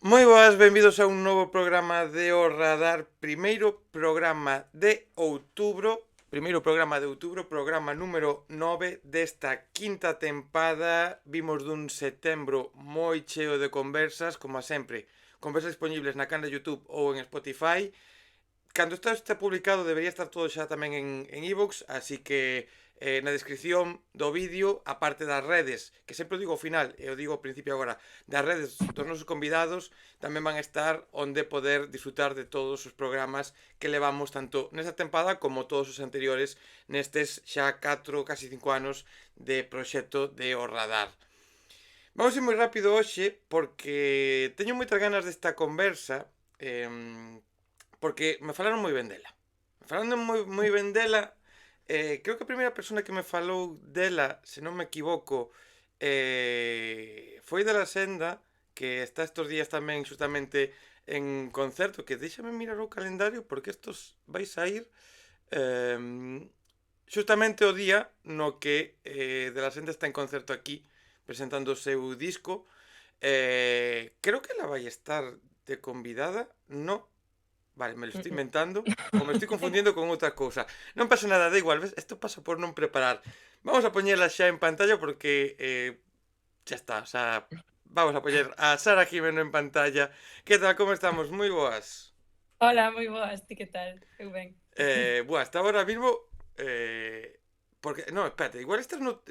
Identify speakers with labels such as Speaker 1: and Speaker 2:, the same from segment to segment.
Speaker 1: Moi boas, benvidos a un novo programa de O Radar, primeiro programa de outubro, programa número 9 desta quinta tempada. Vimos dun setembro moi cheo de conversas, como a sempre, conversas disponibles na canal de YouTube ou en Spotify. Cando isto este publicado debería estar todo xa tamén en iVoox, así que na descripción do vídeo, a parte das redes, que sempre o digo ao final e o digo ao principio agora, das redes dos nosos convidados, tamén van a estar onde poder disfrutar de todos os programas que levamos tanto nesta tempada como todos os anteriores nestes xa 4, casi 5 anos de proxecto de O Radar. Vamos ir moi rápido hoxe porque teño moitas ganas desta conversa, porque me falaron moi ben dela. Falando moi ben dela, creo que a primeira persona que me falou dela, se non me equivoco, foi de la Senda, que está estos días tamén xustamente en concerto, que déxame mirar o calendario porque estos vais a ir eh, xustamente o día no que de la Senda está en concerto aquí presentando o seu disco. Creo que ela vai estar de convidada, no. Vale, me lo estoy
Speaker 2: Mm,
Speaker 1: inventando o me estoy confundiendo con outra cousa. Non pasa nada, da igual, ves? Isto pasa por non preparar. Vamos a poñela xa en pantalla porque xa está, o sea, vamos a poñer a Sara Jimeno en pantalla. Que tal, como estamos? Moi boas.
Speaker 2: Hola, moi boas, ti que tal? Eu ben.
Speaker 1: Buah, hasta ahora mismo porque, no, espérate, igual estás no,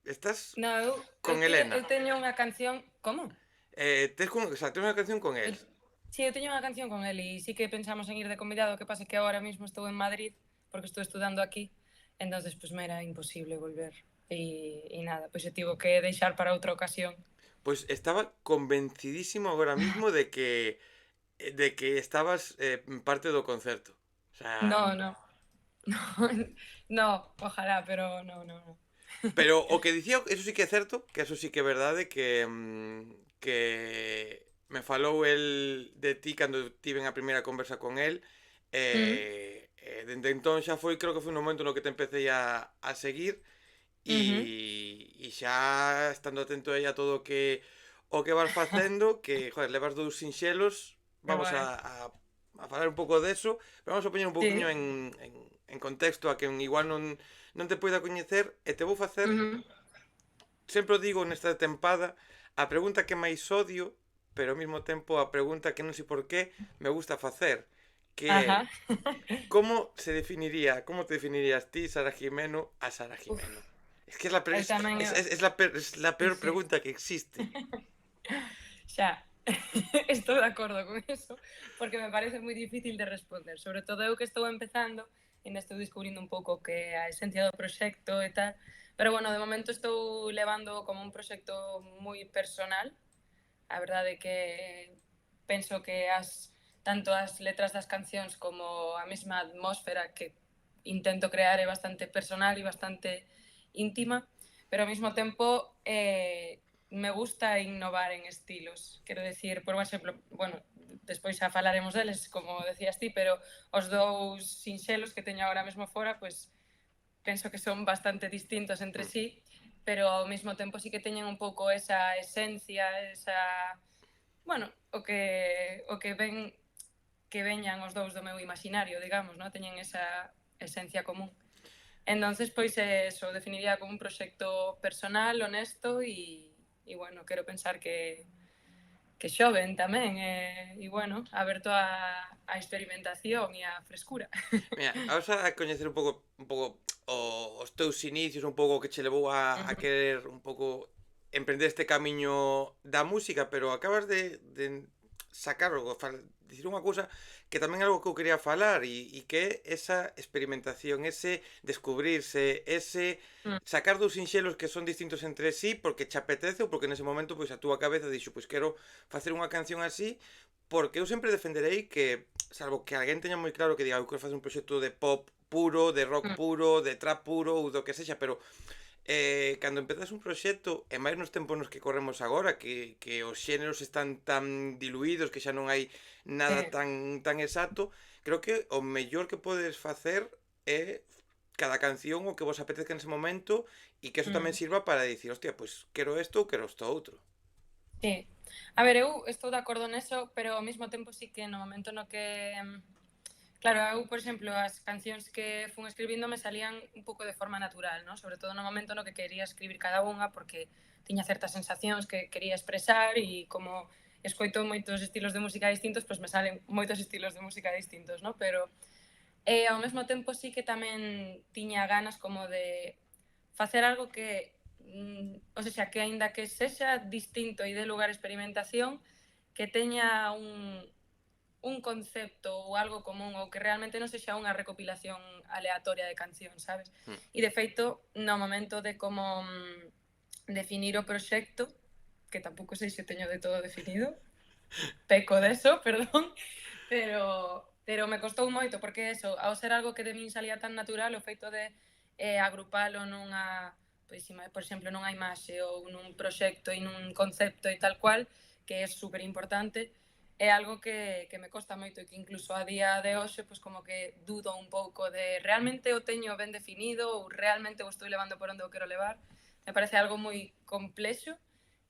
Speaker 1: estás
Speaker 2: No,
Speaker 1: con Elena.
Speaker 2: eu teño unha canción. Como?
Speaker 1: Tes con, o sea, tens unha canción con
Speaker 2: Eu,
Speaker 1: él.
Speaker 2: si, eu teño unha canción con el e sí que pensamos en ir de convidado, o que pasa é que agora mesmo estou en Madrid porque estou estudando aquí, entonces pues me era imposible volver. E nada, pois se tivo que deixar para outra ocasión.
Speaker 1: Pues estaba convencidísimo agora mismo de que estabas parte do concerto. O sea,
Speaker 2: No, no, no, no, ojalá, pero no, no, no.
Speaker 1: pero o que dicía, eso sí que é certo, que eso sí que é verdade, que me falou el de ti cando tiven a primeira conversa con el,
Speaker 2: Mm,
Speaker 1: dende entón xa foi, creo que foi no momento no que te empecé a seguir,
Speaker 2: ujú,
Speaker 1: e xa estando atento aí a todo o que vas facendo, que, joder, levas dous sinxelos,
Speaker 2: qué
Speaker 1: vamos
Speaker 2: guai.
Speaker 1: a falar un pouco deso, pero vamos a poñer un pouquiño
Speaker 2: Sí.
Speaker 1: en contexto a quen igual non te poida coñecer, e te vou facer,
Speaker 2: Ujú.
Speaker 1: sempre o digo nesta tempada, a pregunta que máis odio, pero ao mesmo tempo a pregunta que non sei por qué me gusta facer, que é,
Speaker 2: Ajá.
Speaker 1: cómo te definirías ti, Sara Jimeno, a Sara Jimeno?
Speaker 2: Uf,
Speaker 1: Es que es la,
Speaker 2: eu tamén eu
Speaker 1: es la
Speaker 2: sí,
Speaker 1: peor
Speaker 2: sí.
Speaker 1: pregunta que existe.
Speaker 2: Xa, estou de acordo con eso, porque me parece moi difícil de responder, sobre todo eu que estou empezando, ainda estou descubrindo un pouco que a esencia do proxecto e tal, pero bueno, de momento estou levando como un proxecto moi personal. A verdade é que penso que tanto as letras das cancións como a mesma atmósfera que intento crear é bastante personal e bastante íntima, pero ao mesmo tempo me gusta innovar en estilos. Quero decir, por exemplo, bueno, despois xa falaremos deles, como decías ti, pero os dous sinxelos que teño agora mesmo fora, pois penso que son bastante distintos entre
Speaker 1: Mm.
Speaker 2: sí, pero ao mesmo tempo sí que teñen un pouco esa esencia, esa, bueno, o que veñan os dous do meu imaginario, digamos, ¿no? Teñen esa esencia común. Entonces, pois eso, definiría como un proxecto personal, honesto e bueno, quero pensar que xoven tamén e bueno, aberto a experimentación e a frescura.
Speaker 1: Mira, vamos a coñecer un pouco os teus inicios, un pouco o que che levou a
Speaker 2: Ujú.
Speaker 1: querer un pouco emprender este camiño da música, pero acabas de sacar ou dicir unha cousa que tamén é algo que eu quería falar e que é esa experimentación, ese descubrirse, ese
Speaker 2: Mm,
Speaker 1: sacar dous sinxelos que son distintos entre sí porque che apetece ou porque nese momento pois a túa cabeza dixo pois quero facer unha canción así, porque eu sempre defenderei que, salvo que alguén teña moi claro que diga eu quero facer un proxecto de pop puro, de rock
Speaker 2: mm,
Speaker 1: puro, de trap puro ou do que sexa, pero cando empezas un proxecto, e máis nos tempos nos que corremos agora, que os xéneros están tan diluídos que xa non hai nada
Speaker 2: sí.
Speaker 1: tan exacto, creo que o mellor que podes facer é cada canción o que vos apetezca en ese momento e que eso tamén
Speaker 2: Mm.
Speaker 1: sirva para dicir, hostia, pois quero isto ou quero isto outro.
Speaker 2: Sí. A ver, eu estou de acordo neso, pero ao mesmo tempo sí que no momento no que claro, eu, por exemplo, as cancións que fun escribindo me salían un pouco de forma natural, ¿no? Sobre todo no momento no que quería escribir cada unha, porque tiña certas sensacións que quería expresar e como escoito moitos estilos de música distintos, pois me salen moitos estilos de música distintos, ¿no? Pero ao mesmo tempo sí que tamén tiña ganas como de facer algo que, o sea, que aínda que sexa distinto e dé lugar a experimentación, que teña un concepto ou algo común ou que realmente non sexa unha recopilación aleatoria de cancións, sabes?
Speaker 1: Mm.
Speaker 2: E de feito, no momento de como definir o proxecto, que tampouco sei se teño de todo definido, peco deso, perdón, pero me costou moito, porque eso, ao ser algo que de min salía tan natural, o feito de agrupalo nunha, pois, por exemplo, nunha imaxe ou nun proxecto e nun concepto e tal cual, que é super importante, é algo que me costa moito e que incluso a día de hoxe, pois como que dudo un pouco de realmente o teño ben definido ou realmente o estou levando por onde o quero levar. Me parece algo moi complexo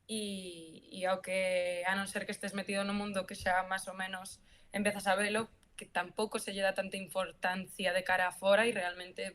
Speaker 2: e ao que, a non ser que estés metido no mundo que xa máis ou menos empezas a velo, que tampouco se lle dá tanta importancia de cara a fora e realmente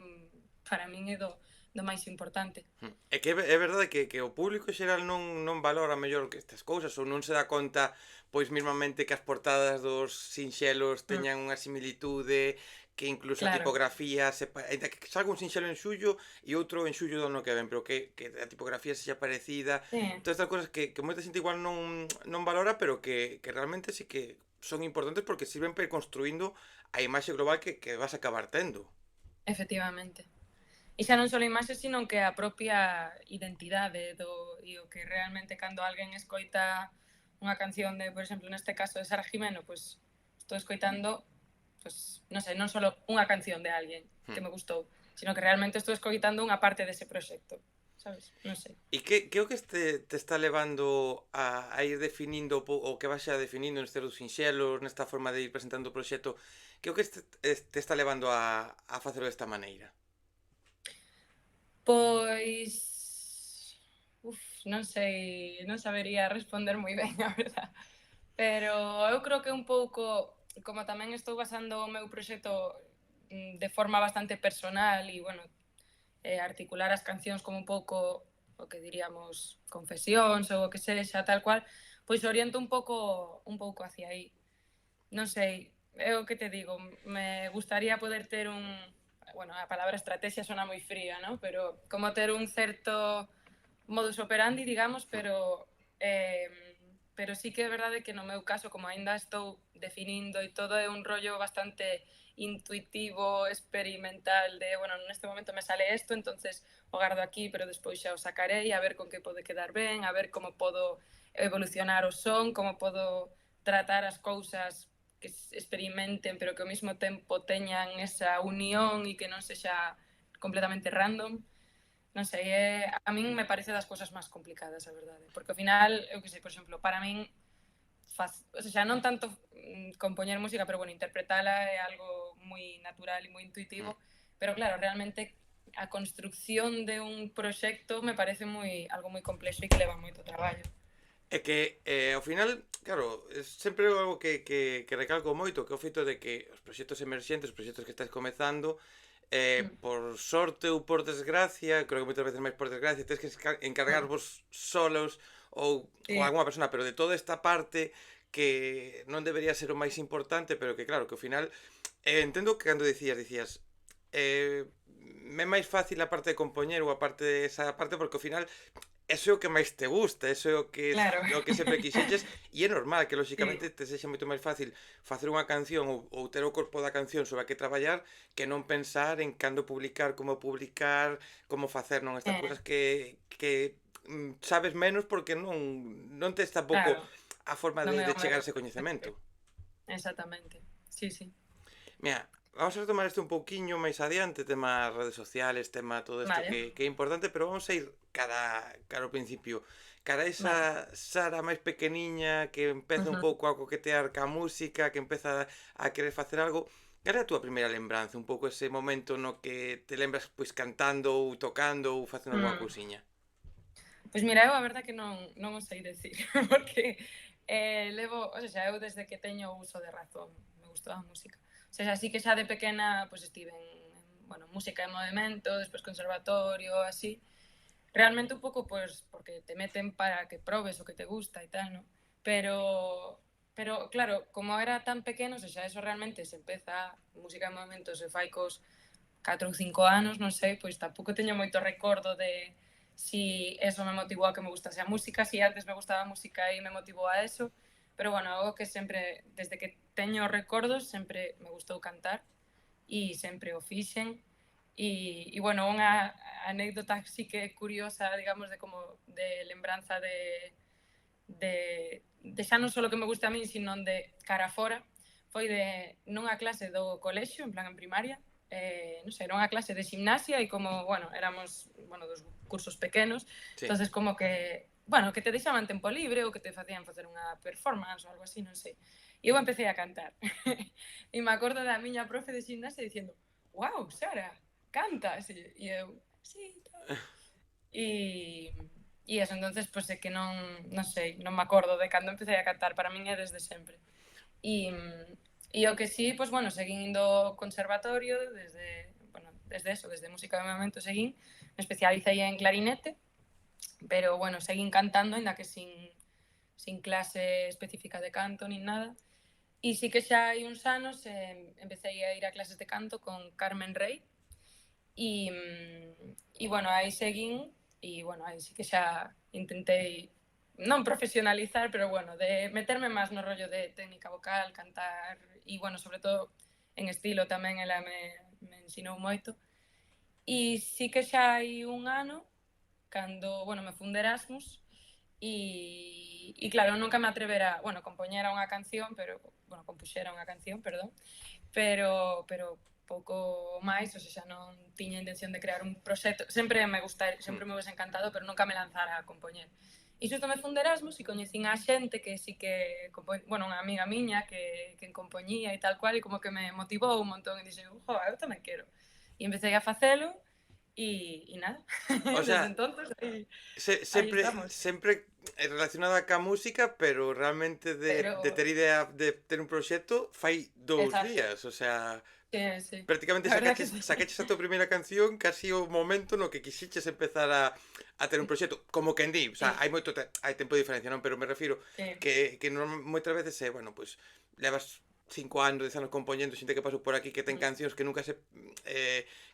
Speaker 2: para min é do máis importante.
Speaker 1: É que é verdade que o público xeral non valora mellor que estas cousas ou non se dá conta pois mismamente que as portadas dos sinxelos
Speaker 2: Mm,
Speaker 1: teñan unha similitude, que incluso a
Speaker 2: claro,
Speaker 1: tipografía aínda que salga un sinxelo en xullo e outro en xullo do ano que ven, pero que a tipografía sexa parecida,
Speaker 2: sí,
Speaker 1: todas estas cousas que moita xente igual non valora, pero que realmente sí que son importantes porque sirven para ir construindo a imaxe global que vas a acabar tendo.
Speaker 2: efectivamente. E xa non só a imaxe, sino que a propia identidade e o que realmente cando alguén escoita unha canción de, por exemplo, neste caso de Sara Jimeno, pois estou escoitando, pois, non sei, non só unha canción de alguén que
Speaker 1: Hmm.
Speaker 2: me gustou, sino que realmente estou escoitando unha parte dese proxecto, sabes? Non sei.
Speaker 1: E que é o que te está levando a ir definindo o que vas xa definindo nestes dos sinxelos, nesta forma de ir presentando o proxecto, que é o que te está levando a facelo desta maneira?
Speaker 2: Pois, non sei, non sabería responder moi ben, a verdad. Pero eu creo que un pouco, como tamén estou basando o meu proxecto de forma bastante personal e, bueno, articular as cancións como un pouco o que diríamos confesións ou o que sexa, tal cual, pois oriento un pouco hacia aí. Non sei, é o que te digo, me gustaría poder ter bueno, a palabra estrategia sona moi fría, ¿no? Pero como ter un certo modus operandi, digamos, pero sí que é verdade que no meu caso, como aínda estou definindo e todo, é un rollo bastante intuitivo, experimental, de, bueno, neste momento me sale isto, entonces o gardo aquí, pero despois xa o sacarei, a ver con que pode quedar ben, a ver como podo evolucionar o son, como podo tratar as cousas que experimenten, pero que ao mesmo tempo teñan esa unión e que non sexa completamente random. Non sei, a min me parece das cousas máis complicadas, a verdade. Porque ao final, eu que sei, por exemplo, para min, o sea, non tanto compoñer música, pero bueno, interpretala é algo moi natural e moi intuitivo,
Speaker 1: Mm.
Speaker 2: pero claro, realmente a construcción de un proxecto me parece algo moi complexo e que leva moito traballo.
Speaker 1: É que, ao final, claro, sempre é algo que recalco moito, que é o feito de que os proxectos emerxentes, os proxectos que estás comezando,
Speaker 2: Mm,
Speaker 1: por sorte ou por desgracia, creo que moitas veces máis por desgracia, tens que
Speaker 2: mm,
Speaker 1: encargarvos solos ou con
Speaker 2: sí,
Speaker 1: algunha persona, pero de toda esta parte que non debería ser o máis importante, pero que claro, que ao final entendo que cando dicías me é máis fácil a parte de compoñer ou a parte de esa parte porque ao final eso é o que máis te gusta, eso é
Speaker 2: claro,
Speaker 1: o que sempre quixeches e é normal que
Speaker 2: sí,
Speaker 1: lóxicamente te sexa moito máis fácil facer unha canción ou ter o corpo da canción sobre a que traballar que non pensar en cando publicar, como facer, non estas cousas que sabes menos porque non tes tampouco
Speaker 2: claro,
Speaker 1: a forma
Speaker 2: non é
Speaker 1: de
Speaker 2: o
Speaker 1: chegar a
Speaker 2: meu.
Speaker 1: ese coñecemento.
Speaker 2: Exactamente, sí, sí.
Speaker 1: Mira, vamos a retomar isto un pouquiño máis adiante, tema redes sociales, tema todo isto
Speaker 2: Vale,
Speaker 1: que é importante, pero vamos a ir cara ao principio. Cara a esa
Speaker 2: vale.
Speaker 1: Sara máis pequeniña que empeza un
Speaker 2: Ujú.
Speaker 1: pouco a coquetear ca música, que empeza a querer facer algo. Cal é a túa primeira lembranza? Un pouco ese momento no que te lembras pois cantando ou tocando ou facendo algunha
Speaker 2: Mm.
Speaker 1: cousiña.
Speaker 2: Pois mira, eu a verdade que non o sei decir, porque levo, o sea, eu desde que teño uso de razón me gustou a música. O sea, así que xa de pequena pois estive bueno, música en movimento, despois conservatorio, así. Realmente un pouco pois porque te meten para que probes o que te gusta e tal, ¿no? Pero claro, como era tan pequeno, o sea, eso realmente se empeza música en movimento se fai cos 4 ou 5 anos, non sei, pois tampouco teño moito recordo de si eso me motivou a que me gustase a música, si antes me gustaba a música e me motivou a eso, pero bueno, algo que sempre, desde que teño recordos, sempre me gustou cantar e sempre o fixen. E bueno, unha anécdota así que curiosa, digamos, de como de lembranza de xa non só que me gusta a mí, sino de cara fora, foi de nunha clase do colexio, en plan en primaria, non sei, era unha clase de gimnasia e como, bueno, éramos, bueno, dos cursos pequenos,
Speaker 1: Sí.
Speaker 2: entonces como que, bueno, que te deixaban tempo libre ou que te facían facer unha performance ou algo así, non sei. E eu empecé a cantar. E me acordo da miña profe de gimnasia dicindo, wow, Sara, cantas? E eu, sí, tal. E, e eso, entonces, pois é que non sei, non me acordo de cando empecé a cantar, para min é desde sempre. E o que sí, pois bueno, seguín indo ao conservatorio desde eso, desde música de momento seguín, me especialicei en clarinete, pero bueno, seguín cantando, ainda que sin clase específica de canto nin nada. E sí que xa hai uns anos empecé a ir a clases de canto con Carmen Rey, e bueno, aí seguín e bueno, aí sí que xa intentei non profesionalizar, pero bueno, de meterme máis no rollo de técnica vocal, cantar e bueno, sobre todo en estilo tamén ela me ensinou moito. E sí que xa hai un ano, cando, bueno, me fun de Erasmus, e claro, nunca me atrevera, bueno, compoñera unha canción, pero, bueno, compuxera unha canción, perdón, pero pouco máis, ou seja, non tiña intención de crear un proxecto, sempre me hubiese encantado, pero nunca me lanzara a compoñer. E xusto me fun de Erasmus e coñecín a xente que sí que, bueno, unha amiga miña que compoñía e tal cual, e como que me motivou un montón e dixen, jo, eu tamén quero. E empecé a facelo e nada,
Speaker 1: O
Speaker 2: desde
Speaker 1: sea,
Speaker 2: entonces aí
Speaker 1: sempre
Speaker 2: estamos.
Speaker 1: sempre relacionada ca música, pero realmente de
Speaker 2: Pero,
Speaker 1: ter idea de ter un proxecto fai 2
Speaker 2: exacto,
Speaker 1: días, o sea,
Speaker 2: sí, sí,
Speaker 1: prácticamente
Speaker 2: la verdad que sí.
Speaker 1: sacaches a tua primeira canción casi o momento no que quixeches empezar a ter un proxecto, como quen di, o sea,
Speaker 2: Sí,
Speaker 1: hai tempo de diferencia, non? Pero me refiro
Speaker 2: sí,
Speaker 1: que moitas veces bueno, pois levas 5 anos, 10 anos compoñendo, xente que pasou por aquí que ten cancións que nunca se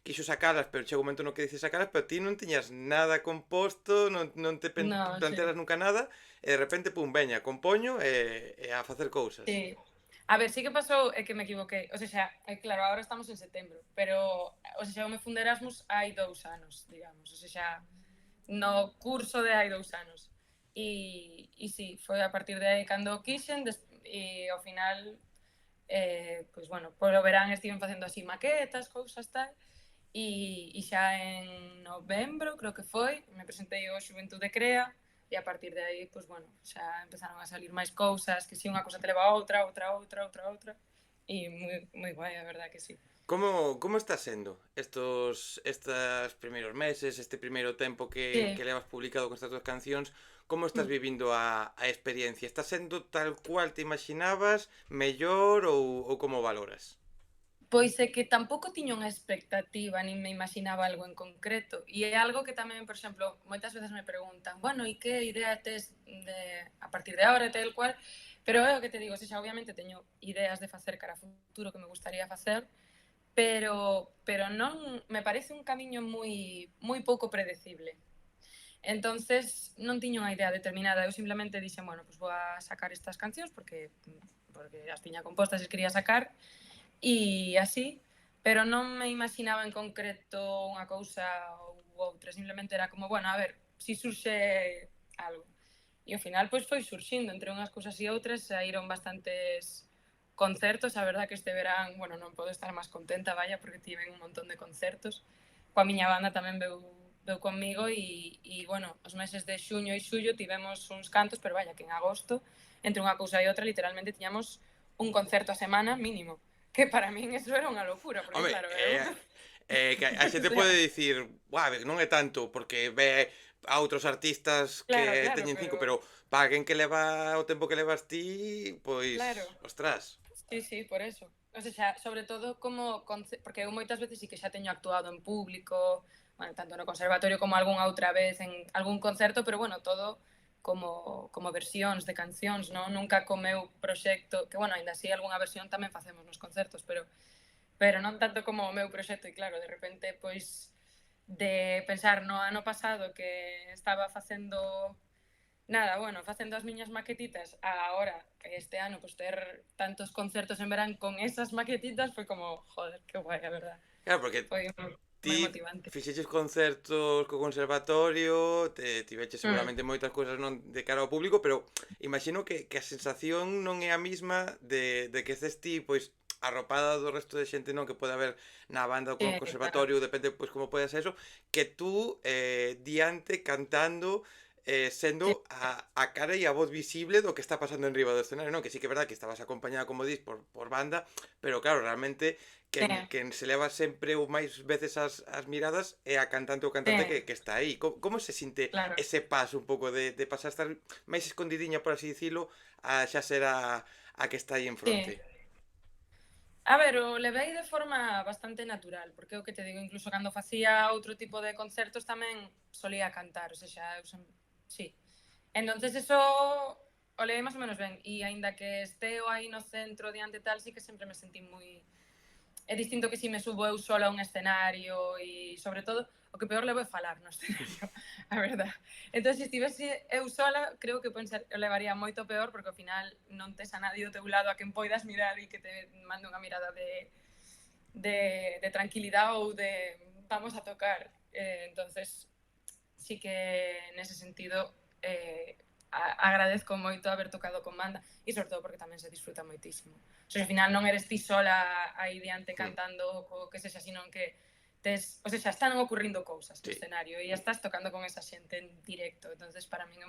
Speaker 1: quixo sacalas, pero chega un momento no que dices sacalas, pero ti non tiñas nada composto, non te
Speaker 2: no, sí.
Speaker 1: plantearas nunca nada, e de repente, pum, veña, compoño e a facer cousas.
Speaker 2: Sí. A ver, sí que pasou é que me equivoquei. O sea, claro, agora estamos en setembro, pero o sea, eu me fun de Erasmus hai 2 anos, digamos. O sea, no curso de hai 2 anos. E sí, foi a partir de aí cando quixen e ao final pois bueno, polo verán estiven facendo así maquetas, cousas tal, e xa en novembro, creo que foi, me presentei ao Xuventude Crea, e a partir de aí, pois bueno, xa empezaron a salir máis cousas, que si unha cousa te leva a outra, e moi guai, a verdad que sí.
Speaker 1: Como está sendo estes primeiros meses, este primeiro tempo
Speaker 2: Sí.
Speaker 1: que levas publicado con estas túas cancións? Como estás vivindo a experiencia? Está sendo tal cual te imaginabas, mellor ou como valoras?
Speaker 2: Pois é que tampouco tiña unha expectativa, nin me imaginaba algo en concreto. E é algo que tamén, por exemplo, moitas veces me preguntan, bueno, e que idea tes a partir de agora e tal cual, pero é o que te digo, xa obviamente teño ideas de facer cara a futuro que me gustaría facer, pero non, me parece un camiño moi pouco predecible. Entonces non tiña unha idea determinada, eu simplemente dixen, bueno, pues vou a sacar estas cancións porque as tiña compostas e quería sacar, e así, pero non me imaginaba en concreto unha cousa ou outra, simplemente era como, bueno, a ver, si surxe algo. E ao final, pois foi surxindo, entre unhas cousas e outras, saíron bastantes concertos, a verdad que este verán, bueno, non podo estar máis contenta, vaya, porque tiven un montón de concertos. Coa miña banda tamén veu comigo e, bueno, os meses de xuño e xullo tivemos uns cantos, pero vaya, que en agosto, entre unha cousa e outra, literalmente tiñamos un concerto a semana mínimo, que para min eso era unha locura, porque
Speaker 1: Home,
Speaker 2: claro, eu
Speaker 1: que a xente
Speaker 2: o sea,
Speaker 1: pode dicir, buah, non é tanto, porque ve a outros artistas
Speaker 2: Claro,
Speaker 1: que
Speaker 2: claro,
Speaker 1: teñen 5,
Speaker 2: pero
Speaker 1: pero para alguén que leva o tempo que levas ti,
Speaker 2: claro.
Speaker 1: pois, ostras.
Speaker 2: Sí, sí, por eso. O sea, xa, sobre todo como porque eu moitas veces sí que xa teño actuado en público, bueno, tanto no conservatorio como algunha outra vez en algún concerto, pero bueno, todo como versións de cancións, non? Nunca co meu proxecto, que bueno, aínda así algunha versión tamén facemos nos concertos, pero non tanto como o meu proxecto, e claro, de repente, pois, de pensar no ano pasado que estaba facendo nada, bueno, facendo as miñas maquetitas a ahora, este ano, pues ter tantos concertos en verán con esas maquetitas foi como, joder, que guai, a verdad.
Speaker 1: Claro, porque
Speaker 2: Foi moi
Speaker 1: ti
Speaker 2: motivante.
Speaker 1: fixeches concertos co conservatorio, tiveches
Speaker 2: Mm,
Speaker 1: seguramente moitas cousas non de cara ao público, pero imagino que a sensación non é a mesma de que estes ti, pois, arropada do resto de xente non que pode haber na banda co
Speaker 2: claro.
Speaker 1: conservatorio, depende pois como pode ser eso, que tú diante cantando
Speaker 2: Sí,
Speaker 1: sendo a cara e a voz visible do que está pasando en riba do escenario, non? Que sí que é verdad que estabas acompañada, como dis, por banda, pero claro, realmente
Speaker 2: sí,
Speaker 1: quen se leva sempre ou máis veces as miradas é a cantante ou cantante
Speaker 2: sí,
Speaker 1: que está aí. Como se sinte
Speaker 2: claro.
Speaker 1: ese paso un pouco de pasar a estar máis escondidiña, por así dicilo, a xa ser a que está aí en
Speaker 2: Sí.
Speaker 1: fronte?
Speaker 2: A ver, o levei de forma bastante natural, porque é o que te digo, incluso cando facía outro tipo de concertos tamén solía cantar, o sea, eu sí. Entonces eso o levei máis ou menos ben, e aínda que esteo aí no centro diante tal, sí que sempre me sentí moi é distinto que si me subo eu sola a un escenario e, sobre todo, o que peor levo é falar no escenario, a verdad. Entón, se estivese eu sola, creo que eu levaría moito peor, porque ao final non tes a nadie do teu lado a quen poidas mirar e que te mande unha mirada de tranquilidade ou de vamos a tocar. Entonces, sí que nese sentido agradezco moito haber tocado con banda e sobre todo porque tamén se disfruta moitísimo. O sea, ao final non eres ti sola aí diante
Speaker 1: Mm,
Speaker 2: cantando o que sexa, sino que o sea, están ocurrindo cousas no
Speaker 1: sí.
Speaker 2: escenario e estás tocando con esa xente en directo. Entonces, para min é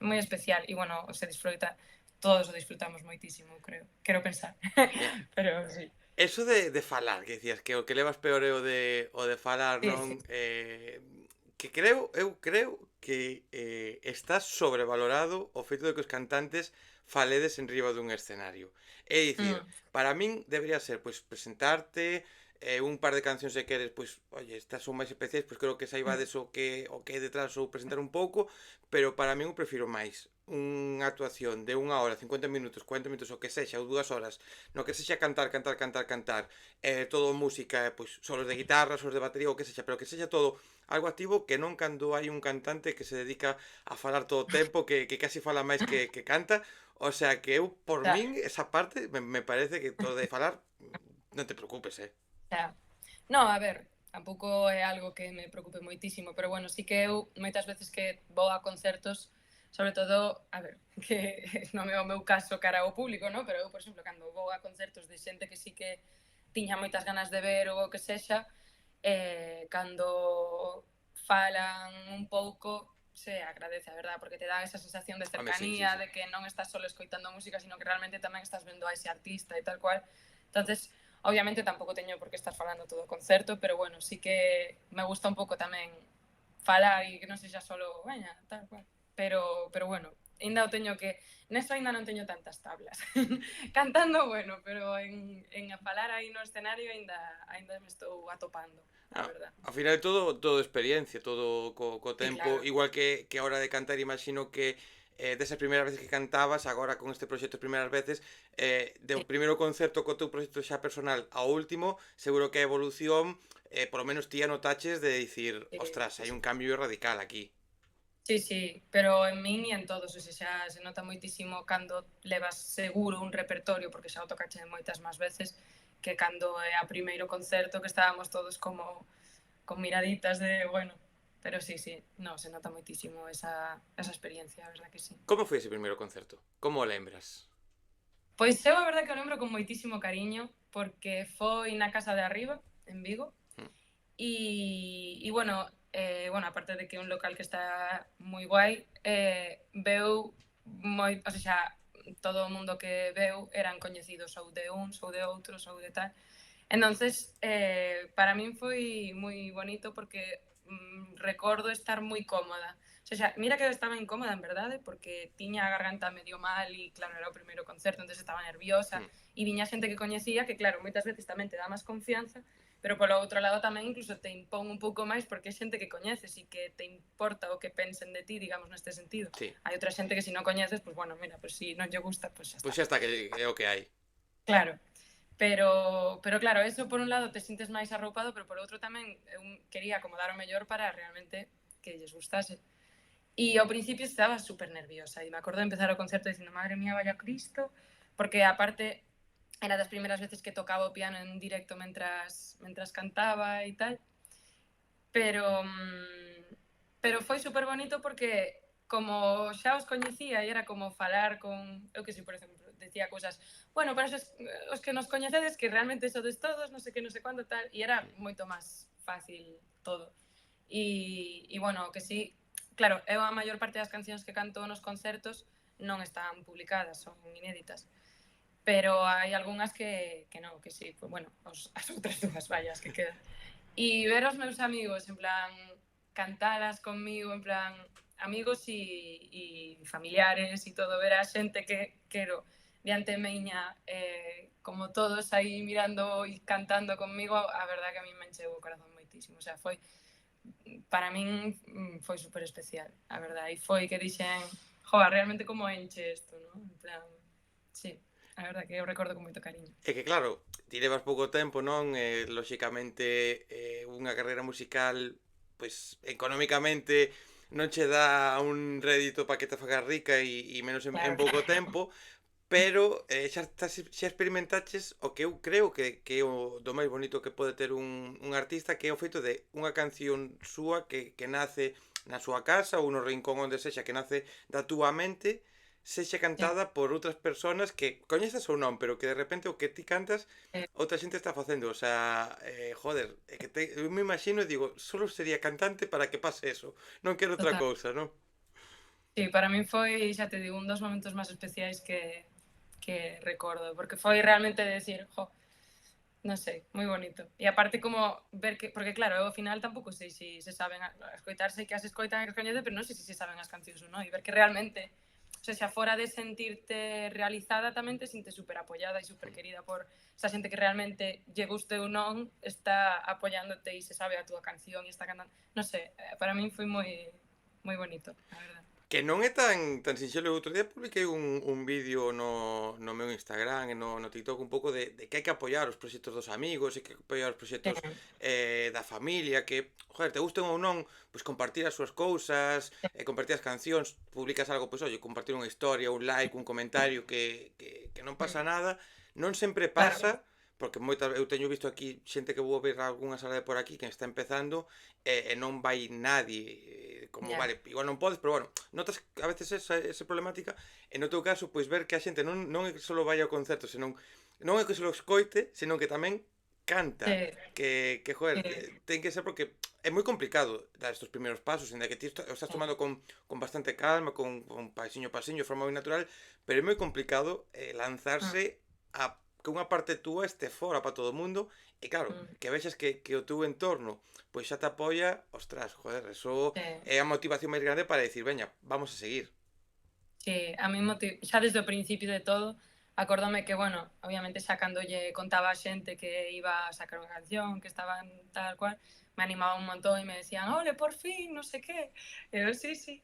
Speaker 2: moi especial e, bueno, se disfruta, todos o disfrutamos moitísimo, creo. Quero pensar.
Speaker 1: Mira,
Speaker 2: Pero sí,
Speaker 1: eso de falar, que dicías que o que levas peor é o de falar,
Speaker 2: sí,
Speaker 1: non?
Speaker 2: sí.
Speaker 1: Que eu creo que está sobrevalorado o feito de que os cantantes faledes en riba dun escenario. É dicir,
Speaker 2: Mm,
Speaker 1: para min debería ser, pois, presentarte, un par de cancións se queres, pois, oye, estas son máis especiais, pois creo que
Speaker 2: mm,
Speaker 1: saibades o que hai detrás ou presentar un pouco, pero para min eu prefiro máis unha actuación de 1 hora, 50 minutos, 40 minutos, o que sexa, ou 2 horas, no que sexa cantar, cantar, cantar, cantar, todo música, pois, solos de guitarra, solos de batería, o que sexa, pero que sexa todo algo activo que non cando hai un cantante que se dedica a falar todo o tempo, que casi fala máis que canta, o sea que eu, por
Speaker 2: ya,
Speaker 1: min, esa parte me parece que todo de falar, non te preocupes,
Speaker 2: ya. No, a ver, tampouco é algo que me preocupe moitísimo, pero bueno, sí que eu moitas veces que vou a concertos, sobre todo, a ver, que non é o meu caso cara ao público, no? Pero eu, por exemplo, cando vou a concertos de xente que sí que tiña moitas ganas de ver ou o que sexa, cando falan un pouco se agradece, a verdad, porque te dá esa sensación de
Speaker 1: home, sí, sí,
Speaker 2: cercanía,
Speaker 1: sí.
Speaker 2: de que non estás solo escoitando música, sino que realmente tamén estás vendo a ese artista e tal cual. Entonces, obviamente tampouco teño por que estar falando todo o concerto, pero bueno, sí que me gusta un pouco tamén falar e que non sexa solo, veña, tal cual. Pero bueno, ainda o teño que neso ainda non teño tantas tablas. Cantando, bueno, pero en falar aí no escenario ainda me estou atopando, a
Speaker 1: Ah,
Speaker 2: verdad.
Speaker 1: ao final todo experiencia, todo co
Speaker 2: Sí,
Speaker 1: tempo,
Speaker 2: claro.
Speaker 1: igual que a hora de cantar, imagino que desas primeiras veces que cantabas, agora con este proxecto as primeiras veces, do
Speaker 2: Sí,
Speaker 1: primeiro concerto co teu proxecto xa personal ao último, seguro que a evolución, polo menos ti a notaches de dicir,
Speaker 2: sí,
Speaker 1: ostras,
Speaker 2: sí,
Speaker 1: hai
Speaker 2: sí.
Speaker 1: un cambio radical aquí.
Speaker 2: Sí, sí, pero en min e en todos, o sea, xa se nota moitísimo cando levas seguro un repertorio, porque xa o tocache moitas máis veces, que cando é a primeiro concerto que estábamos todos como con miraditas de, bueno, pero sí, sí, no, se nota moitísimo esa experiencia, a verdad que sí.
Speaker 1: Como foi ese primeiro concerto? Como o lembras?
Speaker 2: Pois eu a verdad que o lembro con moitísimo cariño, porque foi na casa de arriba, en Vigo,
Speaker 1: Mm,
Speaker 2: bueno, aparte de que é un local que está moi guai, veu o sea, todo o mundo que veu eran coñecidos ou de uns, ou de outros, ou de tal. Entonces, para min foi moi bonito porque recordo estar moi cómoda. O sea, mira que eu estaba incómoda, en verdade, porque tiña a garganta medio mal e, claro, era o primeiro concerto, entonces estaba nerviosa, e viña xente que coñecía, que, claro, moitas veces tamén te dá máis confianza, pero polo outro lado tamén incluso te impón un pouco máis porque é xente que coñeces e que te importa o que pensen de ti, digamos, neste sentido.
Speaker 1: Sí.
Speaker 2: Hai outra xente que se non coñeces, pues bueno, mira, pues si non lle gusta, pues xa
Speaker 1: Pois
Speaker 2: está.
Speaker 1: xa está, que é o que hai.
Speaker 2: Claro. Pero claro, eso por un lado te sintes máis arroupado, pero por outro tamén eu quería acomodar o mellor para realmente que lles gustase. E ao principio estaba super nerviosa e me acordo de empezar o concerto dicindo, madre mía, vaya Cristo, porque aparte era das primeiras veces que tocaba o piano en directo mentras cantaba e tal, pero pero foi super bonito porque como xa os coñecía e era como falar con, eu que sei, por exemplo, decía cousas, bueno, para os que nos coñecedes que realmente sodes todos, non sei que, non sei cuánto, tal, e era moito máis fácil todo. E bueno, que sí, claro, eu a maior parte das cancións que canto nos concertos non están publicadas, son inéditas. Pero hai algunhas que non, que sí, pues bueno, as outras dúas vallas que quedan. E ver os meus amigos, en plan, cantalas conmigo, en plan, amigos e familiares e todo, ver a xente que quero diante meña, como todos aí mirando e cantando conmigo, a verdad que a mí me encheu o corazón moitísimo, o sea, foi, para min, foi super especial, a verdad, e foi que dixen, joa, realmente como enche isto, non? En plan, sí, a verdad que eu recordo con moito cariño.
Speaker 1: É que claro, ti levas pouco tempo, non? Lóxicamente, unha carreira musical, pois, económicamente non che dá un rédito para que te fagas rica e menos en
Speaker 2: Claro.
Speaker 1: pouco tempo, pero xa experimentaches o que eu creo que é o do máis bonito que pode ter un artista, que é o feito de unha canción súa que nace na súa casa ou no rincón onde sexa, que nace da túa mente, sexa cantada por outras persoas que coñeces ou non, pero que de repente o que ti cantas outra xente está facendo, o sea, joder, é que eu me imagino e digo, solo sería cantante para que pase eso, non quero outra
Speaker 2: Total.
Speaker 1: cousa, non?
Speaker 2: Sí, para min foi, xa te digo, un dos momentos máis especiais que recordo, porque foi realmente decir, jo, non sei, moi bonito. E aparte como ver que, porque claro, eu ao final tampouco sei se saben a escoitar, sei que as escoitan e que as coñecen, pero non sei se saben as cancións ou non, e ver que realmente, o sea, xa fora de sentirte realizada, tamén te sintes super apoyada e super querida por esa xente que realmente lle guste ou non, está apoyándote e se sabe a túa canción e está cantando, non sei, para min foi moi bonito, a verdade.
Speaker 1: Que non é tan sinxelo. O outro día publiquei un vídeo no meu Instagram e no TikTok un pouco de que hai que apoiar os proxectos dos amigos e que hai que apoiar os proxectos da familia, que, joder, te gusten ou non, pois compartir as súas cousas, compartir as cancións, publicas algo, pois, oye, compartir unha historia, un like, un comentario, que non pasa nada, non sempre
Speaker 2: Claro,
Speaker 1: pasa, porque moitas eu teño visto aquí xente que vou ver algunha sala de por aquí que está empezando e non vai nadie, como
Speaker 2: ya.
Speaker 1: vale, igual non podes, pero bueno, notas a veces esa problemática, e no teu caso, pois ver que a xente non é que só vai ao concerto, senón non é que se lo escoite, senón que tamén canta,
Speaker 2: Sí,
Speaker 1: joder,
Speaker 2: sí,
Speaker 1: ten que ser porque é moi complicado dar estos primeiros pasos, en que ti o estás tomando con bastante calma, con pasiño a pasiño, de forma moi natural, pero é moi complicado lanzarse a que unha parte túa este fora para todo o mundo, e claro, que vexas que o teu entorno pois xa te apoia, ostras, joder, eso
Speaker 2: sí.
Speaker 1: é a motivación máis grande para decir, veña, vamos a seguir.
Speaker 2: Sí, a mí xa desde o principio de todo, acórdame que, bueno, obviamente xa cando lle contaba a xente que iba a sacar unha canción, que estaban tal cual, me animaba un montón e me decían, ole, por fin, non sei que. E eu, sí, sí.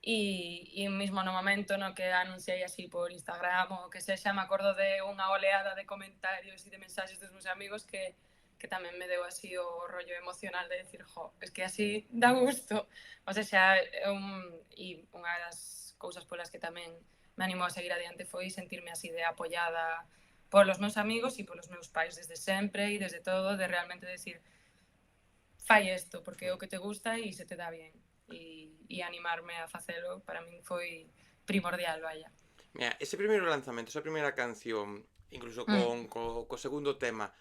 Speaker 2: E mismo no momento no que anunciei así por Instagram ou que sexa, me acordo de unha oleada de comentarios e de mensaxes dos meus amigos que tamén me deu así o rollo emocional de decir, jo, es que así dá gusto. O sea, e unha das cousas polas que tamén me animou a seguir adiante foi sentirme así de apoyada polos meus amigos e polos meus pais desde sempre e desde todo, de realmente decir, fai isto, porque é o que te gusta e se te dá bien. E animarme a facelo para min foi primordial, vaya.
Speaker 1: Mira, ese primeiro lanzamento, esa primeira canción, incluso co segundo tema,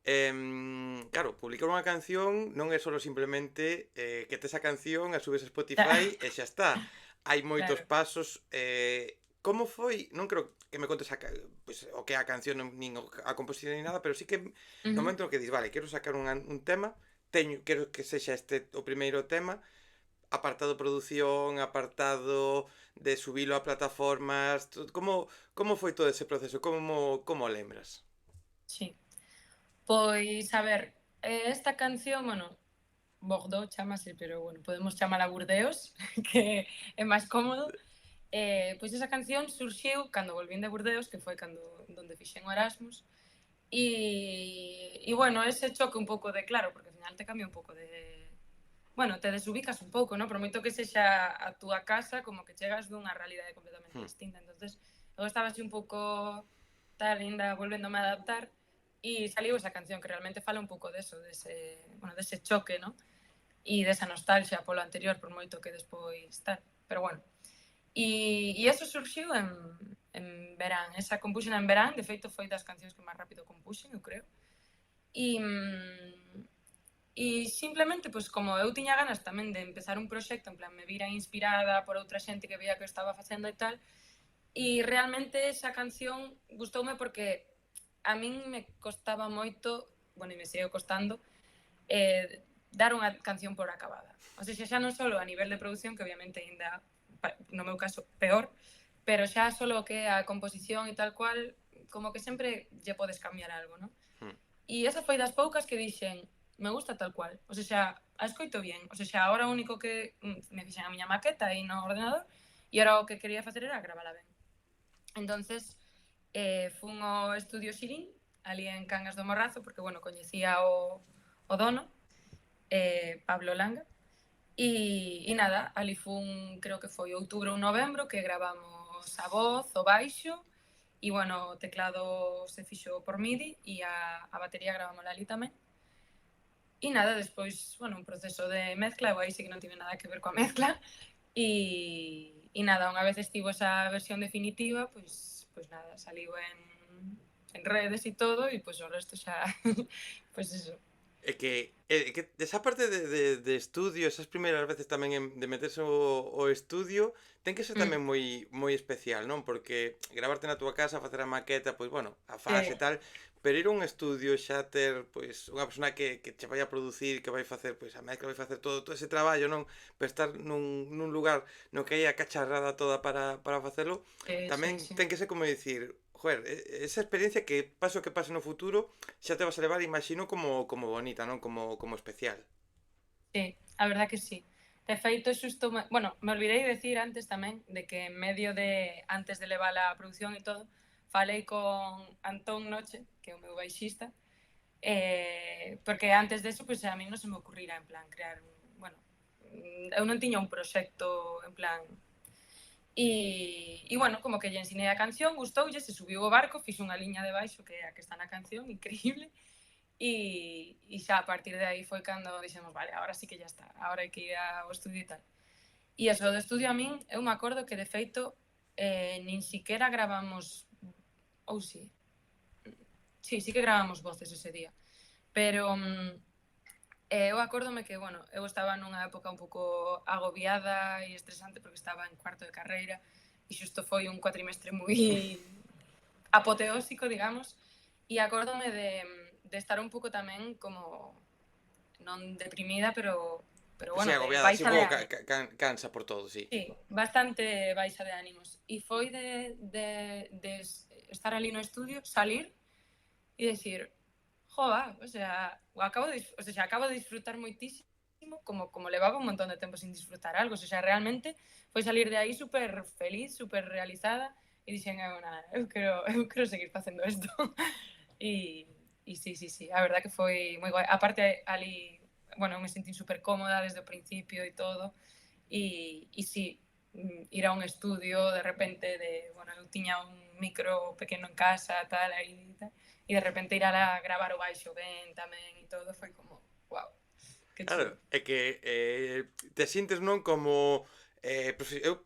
Speaker 1: claro, publicar unha canción non é solo simplemente que tes a canción, a subes a Spotify e xa está. Hai moitos
Speaker 2: Claro.
Speaker 1: pasos. Como foi? Non creo que me contes pois, o que é a canción, nin a composición ni nada, pero sí que no momento no que dis, vale, quero sacar un tema, quero que sexa este o primeiro tema, apartado produción, apartado de subilo a plataformas, como foi todo ese proceso? Como o lembras?
Speaker 2: Sí. Pois, a ver, esta canción, bueno, Bordeaux chamase, pero bueno, podemos chamala Burdeos, que é máis cómodo. Pois esa canción surxiu cando volvín de Burdeos, que foi cando donde fixen o Erasmus, e bueno, ese choque un pouco de claro, porque ao final te cambia un pouco de... Bueno, te desubicas un pouco, ¿no? Por moito que sexa a túa casa, como que chegas dunha realidade completamente distinta. Entonces, eu estaba así un pouco tal, ainda volvéndome a adaptar, e saliu esa canción que realmente fala un pouco deso, dese choque, ¿no? E desa nostalgia polo anterior, por moito que despois tal. Pero bueno, e eso surxiu en verán. Esa compuxen en verán, de feito foi das cancións que máis rápido compuxen, eu creo. E, e simplemente, pois, como eu tiña ganas tamén de empezar un proxecto, en plan, me vira inspirada por outra xente que veía que eu estaba facendo e tal, e realmente esa canción gustoume porque a min me costaba moito, bueno, e me sigue costando, dar unha canción por acabada. O sea, xa non só a nivel de produción, que obviamente ainda, no meu caso, peor, pero xa só que a composición e tal cual, como que sempre lle podes cambiar algo, non? E esa foi das poucas que dixen, me gusta tal cual. O sea, a escoito bien. O sea, agora o único que me fixen a miña maqueta aí no ordenador e ahora o que quería facer era gravala ben. Entonces, fun ao estudio Xirín, ali en Cangas do Morrazo, porque, bueno, coñecía o dono, Pablo Langa, e nada, ali fun, creo que foi outubro ou novembro, que gravamos a voz, o baixo, e, bueno, o teclado se fixo por MIDI e a batería gravámola ali tamén. E nada, despois, bueno, un proceso de mezcla, eu aí sí que non tive nada que ver coa mezcla, e nada, unha vez estivo esa versión definitiva, pois nada, saliu en redes e todo, e pois o resto xa, pois eso.
Speaker 1: É que esa parte de estudio, esas primeiras veces tamén de meterse o estudio, ten que ser tamén moi especial, non? Porque gravarte na túa casa, facer a maqueta, pois bueno, a fase e tal, pero ir a un estudio xa ter, pois, unha persona que che vai a producir, que vai facer, pois, a mezcla, vai facer todo ese traballo, non? Pero estar nun lugar no que hai a cacharrada toda para facelo, tamén
Speaker 2: Sí.
Speaker 1: ten que ser como dicir, joder, esa experiencia que pase no futuro xa te vas a levar, imagino, como bonita, non? Como especial.
Speaker 2: Sí, a verdad que sí. De feito, xusto, bueno, me olvidei de decir antes tamén de que en medio de, antes de levar a producción e todo, falei con Antón Noche, que é o meu baixista, porque antes de eso, pues, a mí non se me ocurrira, en plan, crear un, bueno, eu non tiña un proxecto, en plan, e bueno, como que lle ensinei a canción, gustoulle, se subiu o barco, fixe unha liña de baixo que é a que está na canción, increíble, e xa a partir de aí foi cando dixemos, vale, ahora sí que ya está, ahora hai que ir ao estudio e tal. E eso do estudio a min, eu me acordo que de feito nin siquiera gravamos, ou sí que gravamos voces ese día, pero eu acórdome que, bueno, eu estaba nunha época un pouco agobiada e estresante porque estaba en cuarto de carreira e xusto foi un cuatrimestre moi apoteósico, digamos, e acórdome de estar un pouco tamén como, non deprimida, pero
Speaker 1: Sí,
Speaker 2: bueno, de
Speaker 1: agobiada, sí,
Speaker 2: baixa
Speaker 1: un
Speaker 2: de
Speaker 1: pouco
Speaker 2: ánimo.
Speaker 1: cansa por todo, sí.
Speaker 2: Sí, bastante baixa de ánimos. E foi de estar ali no estudio, salir e decir, joa, o sea, acabo de disfrutar moitísimo como levaba un montón de tempo sin disfrutar algo, o sea, realmente foi salir de aí super feliz, super realizada e dixen, nada, eu quero seguir facendo isto. E sí, a verdad que foi moi guai. Aparte, ali, bueno, me sentí super cómoda desde o principio e todo, e sí, ir a un estudio de repente bueno, eu tiña un micro pequeno en casa, tal, aí, tal, e de repente ir a gravar o baixo ben tamén e todo, foi como, wow, que
Speaker 1: Claro,
Speaker 2: chulo.
Speaker 1: é que te sintes, non, como eu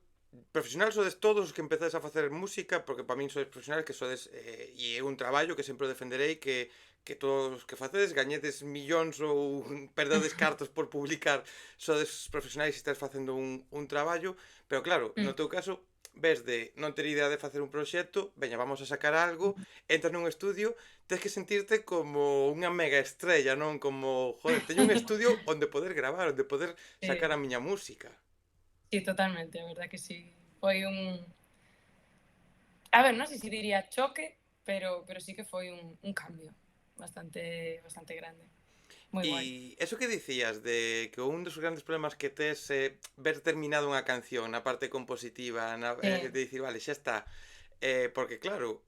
Speaker 1: profesional sodes todos os que empezades a facer música, porque para min sodes profesionales que sodes e é un traballo que sempre o defenderei, que todos os que facedes gañedes millóns ou perdades cartos por publicar, sodes profesionais e estás facendo un traballo, pero claro, no teu caso ves de non ter idea de facer un proxecto, veña, vamos a sacar algo, entras nun estudio, tens que sentirte como unha mega estrella, non? Como, joder, teño un estudio onde poder gravar, onde poder sacar a
Speaker 2: Sí,
Speaker 1: miña música.
Speaker 2: sí, totalmente, a verdad que sí. Foi un... A ver, non sei se diría choque, pero sí que foi un cambio bastante grande. Moi guai.
Speaker 1: E eso que dicías de que un dos grandes problemas que tes é ver terminado unha canción na parte compositiva, de
Speaker 2: Sí,
Speaker 1: dicir, vale, xa está. Porque claro,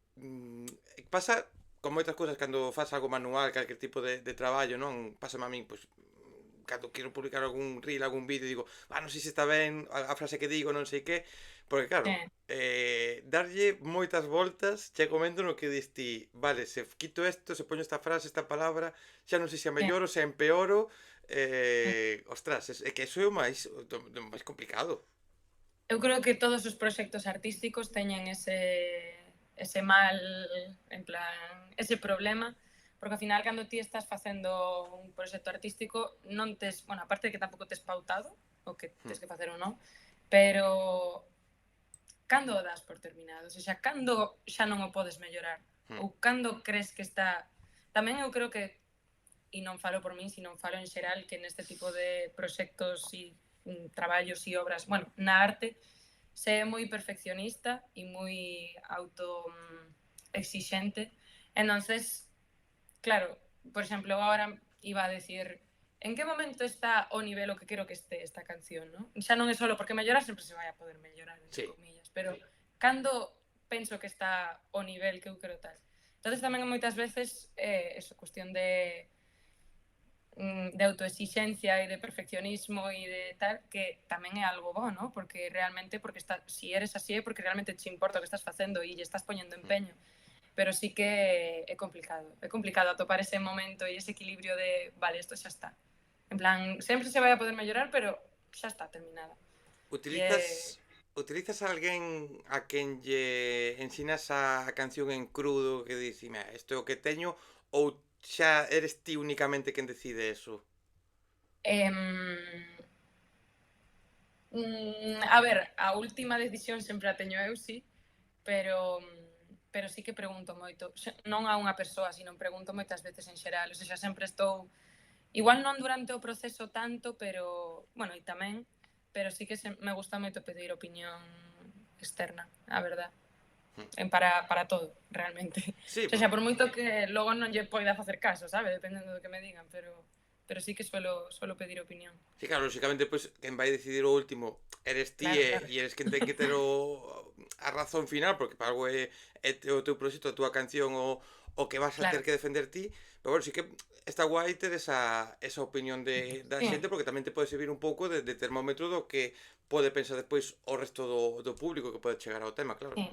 Speaker 1: pasa con moitas cousas cando faz algo manual, calquer tipo de traballo, non? Pásame a min, pois, cando quero publicar algún reel, algún vídeo, digo, non sei se está ben a frase que digo, non sei que, porque claro,
Speaker 2: sí,
Speaker 1: darlle moitas voltas, chega un momento no que dis ti, vale, se quito isto, se poño esta frase, esta palabra, xa non sei se a
Speaker 2: sí.
Speaker 1: melloro, se a empeoro, ostras, é que eso é o máis, o máis complicado.
Speaker 2: Eu creo que todos os proxectos artísticos teñen ese mal, en plan, ese problema, porque ao final cando ti estás facendo un proxecto artístico non tes, bueno, aparte de que tampouco tes pautado o que tes que facer ou non, pero cando o das por terminado, ou seja, cando xa non o podes mellorar, ou cando crees que está... Tamén eu creo que, e non falo por min, sino falo en xeral, que neste tipo de proxectos e traballos e obras, bueno, na arte, se é moi perfeccionista e moi auto exixente. Entonces, claro, por exemplo, agora iba a decir en que momento está o nivel o que quero que este esta canción, ¿no? Xa non é solo porque mellorar sempre se vai a poder mellorar, entre
Speaker 1: Sí.
Speaker 2: comillas, pero cando penso que está o nivel que eu quero tal. Entonces tamén moitas veces eso, cuestión de autoexixencia e de perfeccionismo e de tal, que tamén é algo bo, ¿no? Porque realmente, porque está, si eres así é porque realmente te importa o que estás facendo e lle estás poñendo empeño. Pero sí que é complicado atopar ese momento e ese equilibrio de, vale, isto xa está. En plan, sempre se vai a poder mellorar, pero xa está terminada. E é...
Speaker 1: Utilizas a alguén a quen lle ensinas a canción en crudo que dici, isto é o que teño, ou xa eres ti únicamente quen decide eso?
Speaker 2: Em, a ver, a última decisión sempre a teño eu, sí, pero sí que pregunto moito. Non a unha persoa, sino pregunto moitas veces en xeral. O sea, sempre estou... Igual non durante o proceso tanto, pero... Bueno, e tamén, pero sí que me gusta moito pedir opinión externa, a verdad. Para todo, realmente.
Speaker 1: Sí,
Speaker 2: O sea, por moito que logo non lle poida facer caso, sabe? Dependendo do que me digan, pero sí que suelo pedir opinión.
Speaker 1: sí, claro, lógicamente, pois, quen vai decidir o último eres ti
Speaker 2: Claro, claro.
Speaker 1: e eres quen ten que ter a razón final, porque para algo é o teu proxecto, a túa canción, o que vas a ter
Speaker 2: Claro.
Speaker 1: que defender ti, pero bueno, sí que está guai ter esa opinión da
Speaker 2: Sí,
Speaker 1: xente, porque tamén te pode servir un pouco de termómetro do que pode pensar despois o resto do público que pode chegar ao tema, claro.
Speaker 2: sí.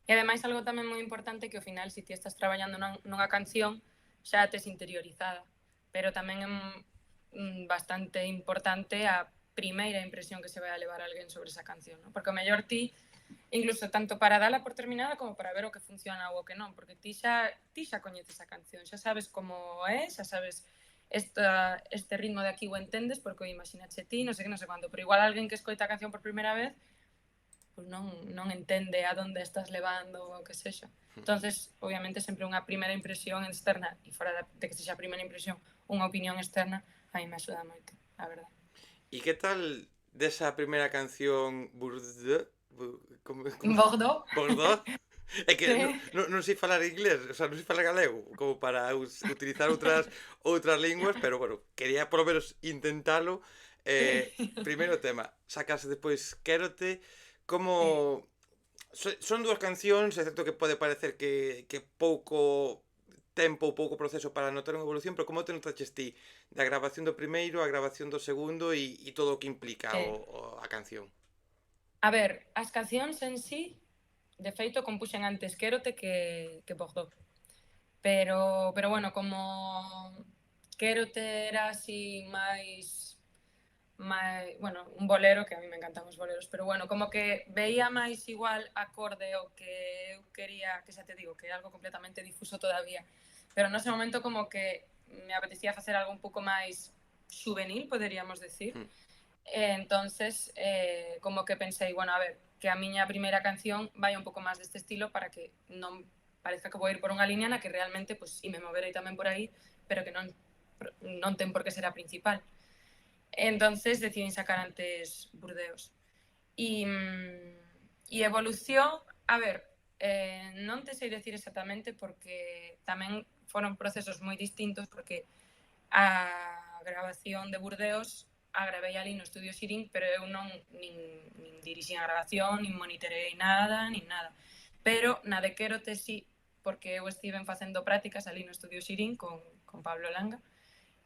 Speaker 2: E ademais algo tamén moi importante que ao final, se ti estás traballando nunha canción, xa a tes interiorizada. Pero tamén é bastante importante a primeira impresión que se vai a levar a alguén sobre esa canción, ¿no? Porque o mellor ti, incluso tanto para dala por terminada como para ver o que funciona ou o que non, porque ti xa coñeces a canción, xa sabes como é, xa sabes este ritmo de aquí o entendes porque o imaginache ti, non sei que, non sei quanto, pero igual alguén que escoita a canción por primeira vez pues non entende a donde estás levando ou o que sexa. Entonces, obviamente, sempre unha primeira impresión externa e fora de que sexa a primeira impresión unha opinión externa, a mí me axuda moito, a verdade.
Speaker 1: E que tal desa primeira canción Bourdieu? Como?
Speaker 2: Bordeaux,
Speaker 1: Bordeaux? É que
Speaker 2: sí.
Speaker 1: non sei falar inglés, o sea, non sei falar galego, como para utilizar outras linguas, pero bueno, quería por lo menos intentalo. Primeiro tema, sacas despois Quérote, como...
Speaker 2: Sí.
Speaker 1: Son dúas cancións, é certo que pode parecer que pouco tempo ou pouco proceso para notar unha evolución, pero como te notaches ti da grabación do primeiro a grabación do segundo e todo o que implica
Speaker 2: Sí.
Speaker 1: a canción?
Speaker 2: A ver, as cancións en sí, de feito, compuxen antes Quérote que Bordeaux. Pero bueno, como Quérote era así bueno, un bolero, que a mí me encantan os boleros, pero bueno, como que veía máis igual acorde ao que eu quería, que xa te digo, que é algo completamente difuso todavía, pero nese momento como que me apetecía facer algo un pouco máis juvenil, poderíamos decir, Entonces, como que pensei, bueno, a ver, que a miña primeira canción vai un pouco máis deste estilo para que non parezca que vou ir por unha liña na que realmente, pues, me moverei tamén por aí, pero que non ten por que ser a principal. Entonces, decidín sacar antes Burdeos. E evolución, a ver, non te sei decir exactamente porque tamén foron procesos moi distintos, porque a grabación de Burdeos a gravei ali no estudio Xirín, pero eu non nin dirixín a grabación, nin moniterei nada, nin nada. Pero na de Quérote sí, porque eu estiven facendo prácticas ali no estudio Xirín con Pablo Langa,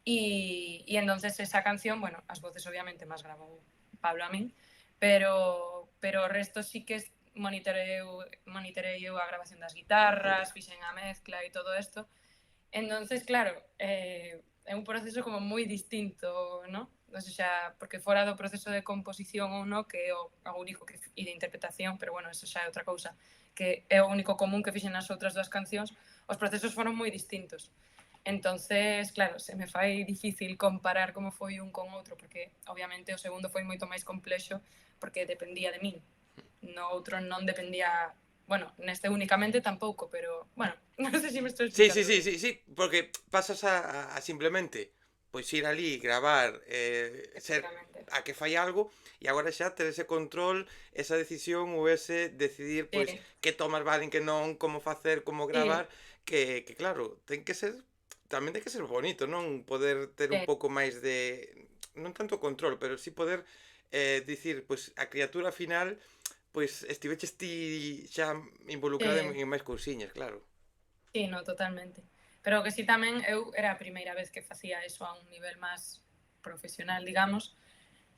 Speaker 2: e entonces esa canción, bueno, as voces obviamente máis grabou Pablo a min, pero o resto sí que moniterei eu a grabación das guitarras, fixen a mezcla e todo isto. Entonces, claro, é un proceso como moi distinto, ¿no? O sea, porque fora do proceso de composición ou no, que é o único que, e de interpretación, pero bueno, eso xa é outra cousa, que é o único común que fixen nas outras dúas cancións, os procesos foron moi distintos. Entonces, claro, se me fai difícil comparar como foi un con outro, porque obviamente o segundo foi moito máis complexo, porque dependía de min. No outro non dependía, bueno, neste únicamente tampouco, pero, bueno, non sei se me estou
Speaker 1: Sí, sí,
Speaker 2: explicando
Speaker 1: sí,
Speaker 2: ben.
Speaker 1: sí, sí, porque pasas a simplemente pois ir ali, gravar, ser
Speaker 2: Efectivamente.
Speaker 1: a que fai algo e agora xa ter ese control, esa decisión ou ese decidir pois
Speaker 2: Sí,
Speaker 1: que tomas valen, que non, como facer, como
Speaker 2: sí,
Speaker 1: gravar, que claro, ten que ser tamén ten que ser bonito, non? Poder ter un
Speaker 2: sí,
Speaker 1: pouco máis de non tanto control, pero sí poder dicir, pois a criatura final pois estiveches ti xa involucrado
Speaker 2: sí,
Speaker 1: en máis cousiñas, claro.
Speaker 2: sí, no, totalmente. Pero que sí tamén eu era a primeira vez que facía eso a un nivel máis profesional, digamos.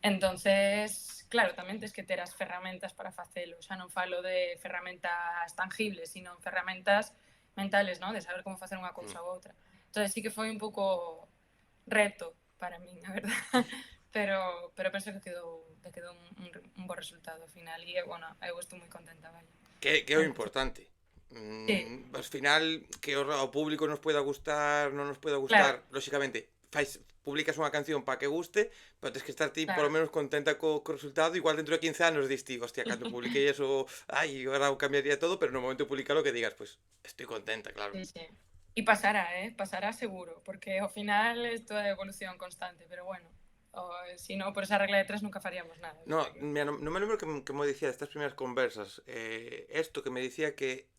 Speaker 2: Entonces, claro, tamén tens que ter as ferramentas para facelo. Xa non falo de ferramentas tangibles, sino ferramentas mentales, ¿no? De saber como facer unha
Speaker 1: Mm.
Speaker 2: cousa ou outra. Entonces sí que foi un pouco reto para min, a verdad. Pero penso que quedou un bo resultado ao final. E, bueno, eu estou moi contenta, vale.
Speaker 1: Que é o
Speaker 2: Entonces,
Speaker 1: importante.
Speaker 2: sí,
Speaker 1: Ao final, que ao público nos pueda gustar, non nos pueda gustar,
Speaker 2: claro,
Speaker 1: lóxicamente, publicas unha canción para que guste, pero tens que estar ti polo
Speaker 2: claro.
Speaker 1: menos contenta co resultado, igual dentro de 15 anos dis ti, hostia, cando publiquei eso, ai, agora cambiaría todo, pero no momento de publicarlo que digas, pues, estoy contenta, claro.
Speaker 2: Sí, sí. Y pasará, ¿eh? Pasará seguro, porque ao final esto é evolución constante, pero bueno, si no, por esa regla de tres nunca faríamos nada. O
Speaker 1: No,
Speaker 2: sea que...
Speaker 1: mira, non me lembro que mo dicía destas primeiras conversas. Esto que me dicía que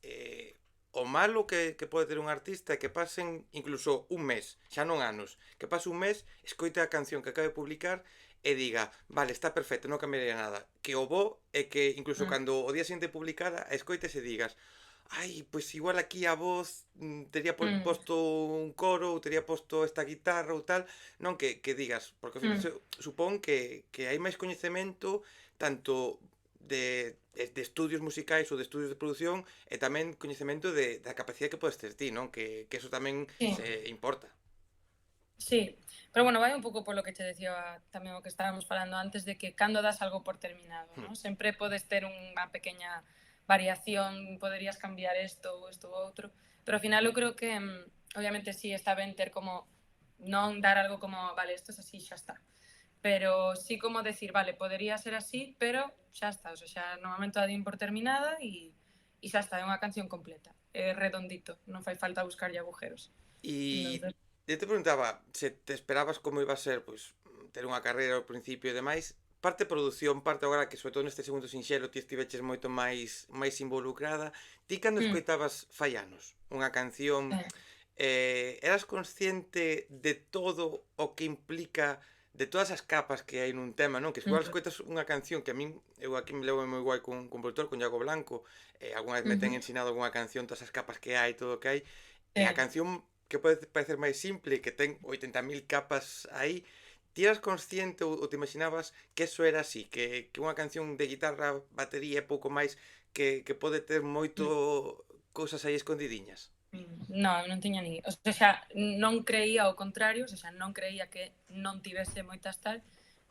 Speaker 1: o malo que pode ter un artista é que pasen incluso un mes, xa non anos, que pase un mes, escoite a canción que acabe de publicar e diga, vale, está perfecto, non cambiaría nada. Que o bo é que incluso
Speaker 2: Mm,
Speaker 1: cando o día seguinte publicara, escoites e digas, ai, pois igual aquí a voz tería
Speaker 2: mm,
Speaker 1: posto un coro ou tería posto esta guitarra ou tal, non que digas, porque ao final
Speaker 2: mm.
Speaker 1: supón que hai máis coñecemento tanto de estudios musicais ou de estudios de produción e tamén coñecemento da capacidade que podes ter ti, non? Que eso tamén
Speaker 2: Sí,
Speaker 1: se importa.
Speaker 2: sí. Pero bueno, vai un pouco polo que che decía tamén o que estábamos falando antes de que cando das algo por terminado,
Speaker 1: Hmm.
Speaker 2: ¿no? Sempre podes ter unha pequeña variación, poderías cambiar isto ou outro, pero ao final eu creo que obviamente sí está ben ter como non dar algo como, vale, isto é así, xa está. Pero sí como decir, vale, podería ser así, pero xa está, o sea, xa no momento a din por terminada e xa está, é unha canción completa, é redondito, non fai falta buscarlle agujeros.
Speaker 1: E
Speaker 2: Entonces,
Speaker 1: eu te preguntaba se te esperabas como iba a ser, pois, ter unha carreira ao principio e demais, parte produción, parte agora que sobre todo neste segundo sinxelo ti estiveches moito máis involucrada, ti cando
Speaker 2: mm,
Speaker 1: escoitabas fai anos unha canción, eras consciente de todo o que implica de todas as capas que hai nun tema, non? Que se igual
Speaker 2: mm,
Speaker 1: escoitas unha canción que a min, eu aquí me levo moi guai con un produtor, con Iago Blanco, algunha vez me ten ensinado algunha canción, todas as capas que hai, todo o que hai, e a canción que pode parecer máis simple, que ten 80.000 capas aí, ti eras consciente ou te imaginabas que eso era así, que unha canción de guitarra, batería e pouco máis que pode ter moito cousas aí escondidiñas?
Speaker 2: no, eu non tiña ni... O sea, non creía ao contrario, o sea, non creía que non tivese moitas tal,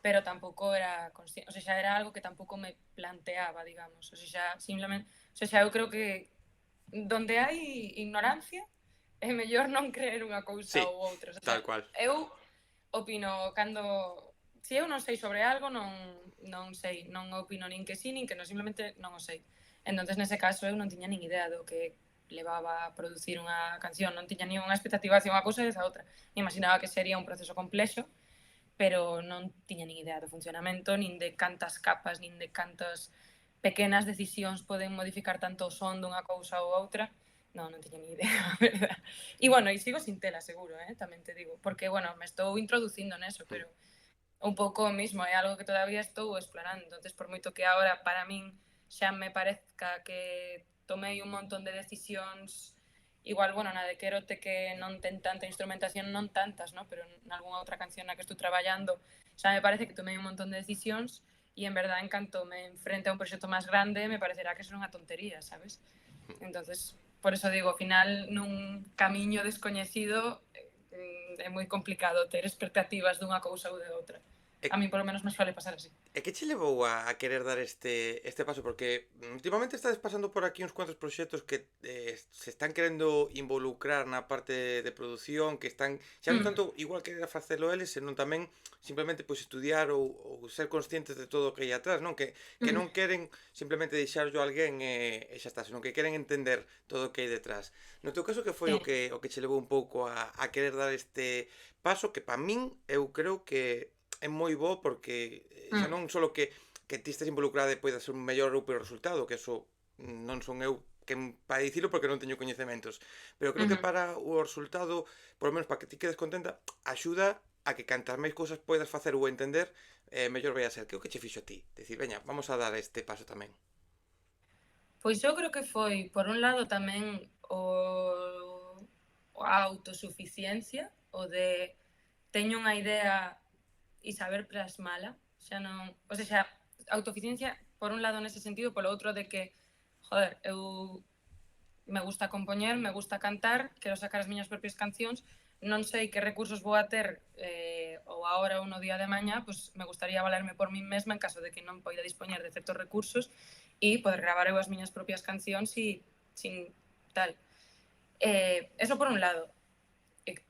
Speaker 2: pero tampouco era consciente, o sea, era algo que tampouco me planteaba, digamos. O sea, simplemente, o sea, eu creo que donde hai ignorancia é mellor non creer unha cousa
Speaker 1: Sí,
Speaker 2: ou outra. O sea,
Speaker 1: tal cual.
Speaker 2: eu opino cando se eu non sei sobre algo, non sei, non opino nin que sí, nin que non, simplemente non o sei. Entonces, nese caso, eu non tiña nin idea do que levaba a producir unha canción, non tiña nin unha expectativa hacia unha cousa e esa outra. Me imaginaba que sería un proceso complexo, pero non tiña nin idea do funcionamento, nin de cantas capas, nin de cantas pequenas decisións poden modificar tanto o son dunha cousa ou outra. Non tiña ni idea, a verdad. E, bueno, e sigo sin tela, seguro, tamén te digo, porque, bueno, me estou introducindo neso, pero un pouco o mismo, é algo que todavía estou explorando, entonces por moito que agora para min xa me parezca que tomei un montón de decisións, igual, bueno, na de Quérote, que non ten tanta instrumentación, non tantas, ¿no? Pero en algunha outra canción na que estou traballando xa me parece que tomei un montón de decisións e en verdad, en canto me enfrente a un proxecto máis grande, me parecerá que son unha tontería, sabes? Entonces, por eso digo, ao final, nun camiño descoñecido é moi complicado ter expectativas dunha cousa ou de outra. A mí, polo menos, me suele pasar así.
Speaker 1: E que che levou a querer dar este paso? Porque últimamente estás pasando por aquí uns cuantos proxectos que se están querendo involucrar na parte de produción, que están xa non tanto igual querer facelo eles, senón tamén simplemente pois estudiar ou ser conscientes de todo o que hai atrás, non? Que non queren simplemente deixarlo a alguén e xa está, senón que queren entender todo o que hai detrás. No teu caso, que foi o que che levou un pouco a querer dar este paso que pa min eu creo que é moi bo, porque xa non só que ti estés involucrada e poida ser un mellor ou peor resultado, que eso non son eu quen para dicilo porque non teño coñecementos, pero creo que para o resultado, por lo menos para que ti quedes contenta, axuda a que cantas máis cousas poidas facer ou entender, mellor vai a ser. Que o que che fixo a ti? Decir, veña, vamos a dar este paso tamén.
Speaker 2: Pois eu creo que foi, por un lado, tamén a autosuficiencia, o de teño unha idea e saber plasmala, xa non, o sea, autosuficiencia por un lado nese sentido, polo outro de que, joder, eu me gusta compoñer, me gusta cantar, quero sacar as miñas propias cancións, non sei que recursos vou a ter ou agora ou no día de mañá, pois me gustaría valerme por min mesma en caso de que non poida dispoñer de certos recursos e poder gravar eu as miñas propias cancións e sin tal. Eso por un lado,